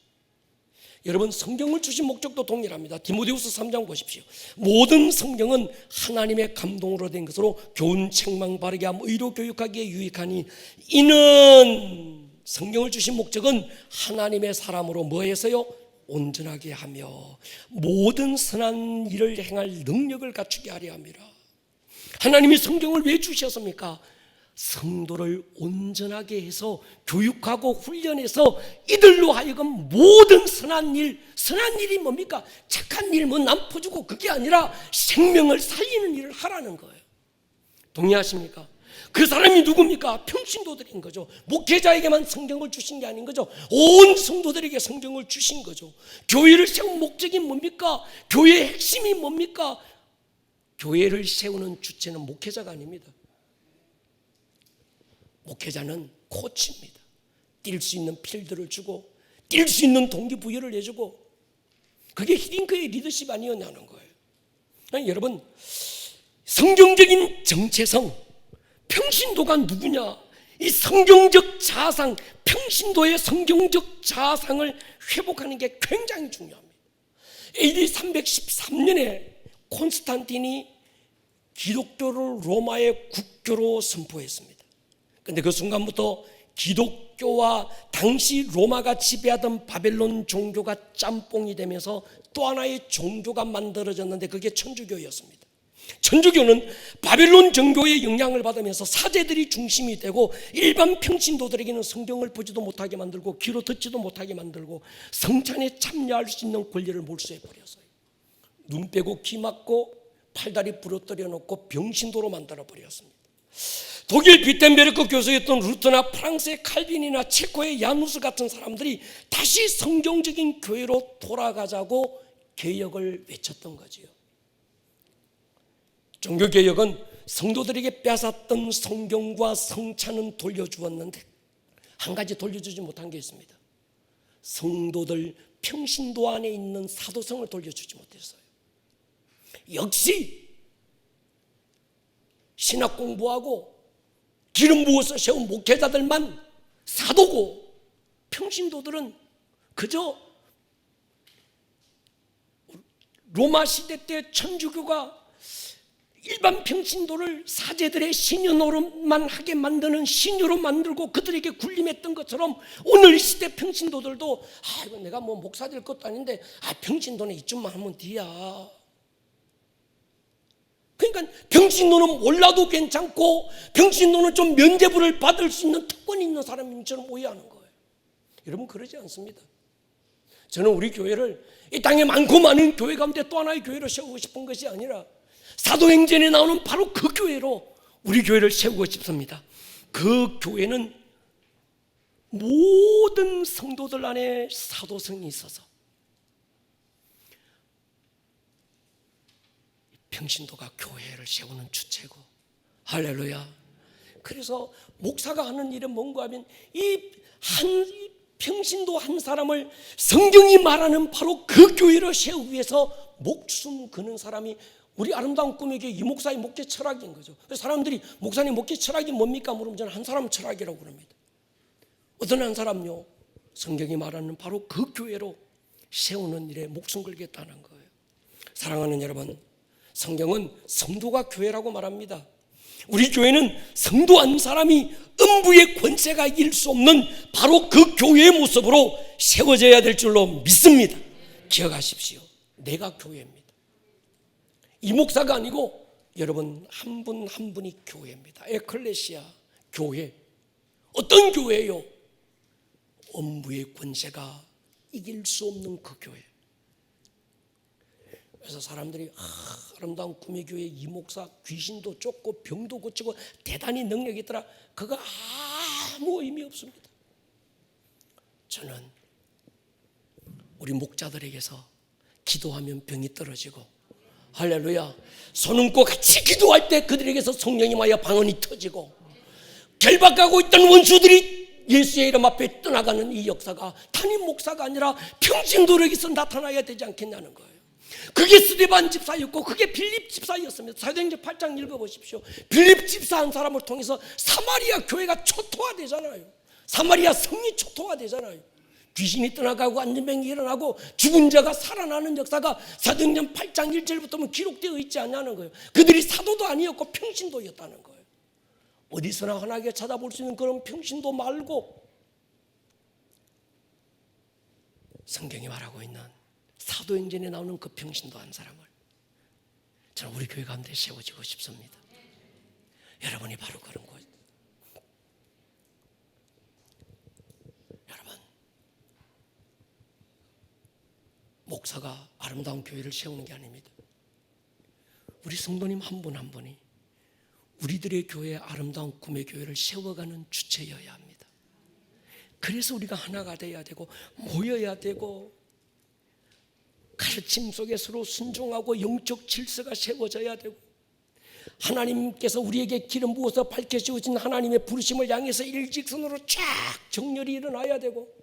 여러분, 성경을 주신 목적도 동일합니다. 디모데후서 3장 보십시오. 모든 성경은 하나님의 감동으로 된 것으로 교훈, 책망, 바르게 함, 의로 교육하기에 유익하니, 이는 성경을 주신 목적은 하나님의 사람으로 뭐해서요? 온전하게 하며 모든 선한 일을 행할 능력을 갖추게 하려 함이라. 하나님이 성경을 왜 주셨습니까? 성도를 온전하게 해서 교육하고 훈련해서 이들로 하여금 모든 선한 일이 뭡니까? 착한 일, 남포주고 그게 아니라 생명을 살리는 일을 하라는 거예요. 동의하십니까? 그 사람이 누굽니까? 평신도들인 거죠. 목회자에게만 성경을 주신 게 아닌 거죠. 온 성도들에게 성경을 주신 거죠. 교회를 세운 목적이 뭡니까? 교회의 핵심이 뭡니까? 교회를 세우는 주체는 목회자가 아닙니다. 목회자는 코치입니다. 뛸 수 있는 필드를 주고 뛸 수 있는 동기부여를 해주고, 그게 히딩크의 리더십 아니었냐는 거예요. 아니, 여러분, 성경적인 정체성, 평신도가 누구냐? 이 성경적 자상, 평신도의 성경적 자상을 회복하는 게 굉장히 중요합니다. AD 313년에 콘스탄틴이 기독교를 로마의 국교로 선포했습니다. 그런데 그 순간부터 기독교와 당시 로마가 지배하던 바벨론 종교가 짬뽕이 되면서 또 하나의 종교가 만들어졌는데 그게 천주교였습니다. 천주교는 바벨론 정교의 영향을 받으면서 사제들이 중심이 되고 일반 평신도들에게는 성경을 보지도 못하게 만들고 귀로 듣지도 못하게 만들고 성찬에 참여할 수 있는 권리를 몰수해 버렸어요. 눈 빼고 귀 막고 팔다리 부러뜨려 놓고 병신도로 만들어 버렸습니다. 독일 비텐베르크 교수였던 루터나 프랑스의 칼빈이나 체코의 야누스 같은 사람들이 다시 성경적인 교회로 돌아가자고 개혁을 외쳤던 거지요. 종교개혁은 성도들에게 뺏었던 성경과 성찬은 돌려주었는데 한 가지 돌려주지 못한 게 있습니다. 성도들 평신도 안에 있는 사도성을 돌려주지 못했어요. 역시 신학 공부하고 기름 부어서 세운 목회자들만 사도고, 평신도들은 그저 로마 시대 때 천주교가 일반 평신도를 사제들의 신유 노릇만 하게 만드는 신유로 만들고 그들에게 군림했던 것처럼 오늘 시대 평신도들도 이거 내가 목사 될 것도 아닌데 평신도는 이쯤만 하면 뒤야. 그러니까 평신도는 몰라도 괜찮고 평신도는 좀 면죄부를 받을 수 있는 특권이 있는 사람처럼 오해하는 거예요. 여러분, 그러지 않습니다. 저는 우리 교회를 이 땅에 많고 많은 교회 가운데 또 하나의 교회로 세우고 싶은 것이 아니라 사도행전에 나오는 바로 그 교회로 우리 교회를 세우고 싶습니다. 그 교회는 모든 성도들 안에 사도성이 있어서 평신도가 교회를 세우는 주체고, 할렐루야. 그래서 목사가 하는 일은 뭔가 하면 이 평신도 한 사람을 성경이 말하는 바로 그 교회를 세우기 위해서 목숨 거는 사람이 우리 아름다운 꿈의 교회 이 목사의 목회 철학인 거죠. 그래서 사람들이 목사님 목회 철학이 뭡니까 물으면 저는 한 사람 철학이라고 그럽니다. 어떤 한 사람요, 성경이 말하는 바로 그 교회로 세우는 일에 목숨 걸겠다는 거예요. 사랑하는 여러분, 성경은 성도가 교회라고 말합니다. 우리 교회는 성도 한 사람이 음부의 권세가 이길 수 없는 바로 그 교회의 모습으로 세워져야 될 줄로 믿습니다. 기억하십시오. 내가 교회입니다. 이 목사가 아니고 여러분 한 분 한 분이 교회입니다. 에클레시아, 교회. 어떤 교회요? 음부의 권세가 이길 수 없는 그 교회. 그래서 사람들이 아름다운 꿈의 교회 이 목사 귀신도 쫓고 병도 고치고 대단히 능력이 있더라. 그거 아무 의미 없습니다. 저는 우리 목자들에게서 기도하면 병이 떨어지고, 할렐루야, 손은고 같이 기도할 때 그들에게서 성령이 임하여 방언이 터지고, 결박하고 있던 원수들이 예수의 이름 앞에 떠나가는 이 역사가 담임 목사가 아니라 평신도에게서 나타나야 되지 않겠냐는 거예요. 그게 스데반 집사였고 그게 빌립 집사였습니다. 사도행전 8장 읽어보십시오. 빌립 집사 한 사람을 통해서 사마리아 교회가 초토화되잖아요. 사마리아 성이 초토화되잖아요. 귀신이 떠나가고 안전병이 일어나고 죽은 자가 살아나는 역사가 사도행전 8장 1절부터는 기록되어 있지 않냐는 거예요. 그들이 사도도 아니었고 평신도였다는 거예요. 어디서나 흔하게 찾아볼 수 있는 그런 평신도 말고 성경이 말하고 있는 사도행전에 나오는 그 평신도 한 사람을 저는 우리 교회 가운데 세워지고 싶습니다. 여러분이 바로 그런 거예요. 여러분, 목사가 아름다운 교회를 세우는 게 아닙니다. 우리 성도님 한 분 한 분이 우리들의 교회의 아름다운 꿈의 교회를 세워가는 주체여야 합니다. 그래서 우리가 하나가 되어야 되고 모여야 되고 가르침 속에 서로 순종하고 영적 질서가 세워져야 되고 하나님께서 우리에게 기름 부어서 밝혀주신 하나님의 부르심을 향해서 일직선으로 쫙 정렬이 일어나야 되고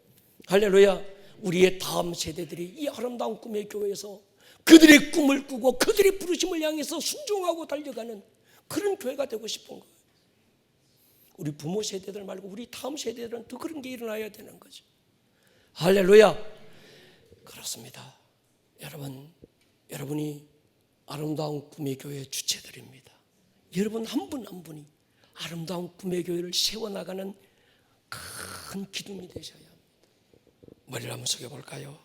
할렐루야. 우리의 다음 세대들이 이 아름다운 꿈의 교회에서 그들의 꿈을 꾸고 그들의 부르심을 향해서 순종하고 달려가는 그런 교회가 되고 싶은 거예요. 우리 부모 세대들 말고 우리 다음 세대들은 더 그런 게 일어나야 되는 거죠. 할렐루야. 그렇습니다. 여러분이 아름다운 꿈의 교회의 주체들입니다. 여러분 한 분 한 분이 아름다운 꿈의 교회를 세워나가는 큰 기둥이 되셔야 합니다. 머리를 한번 숙여볼까요?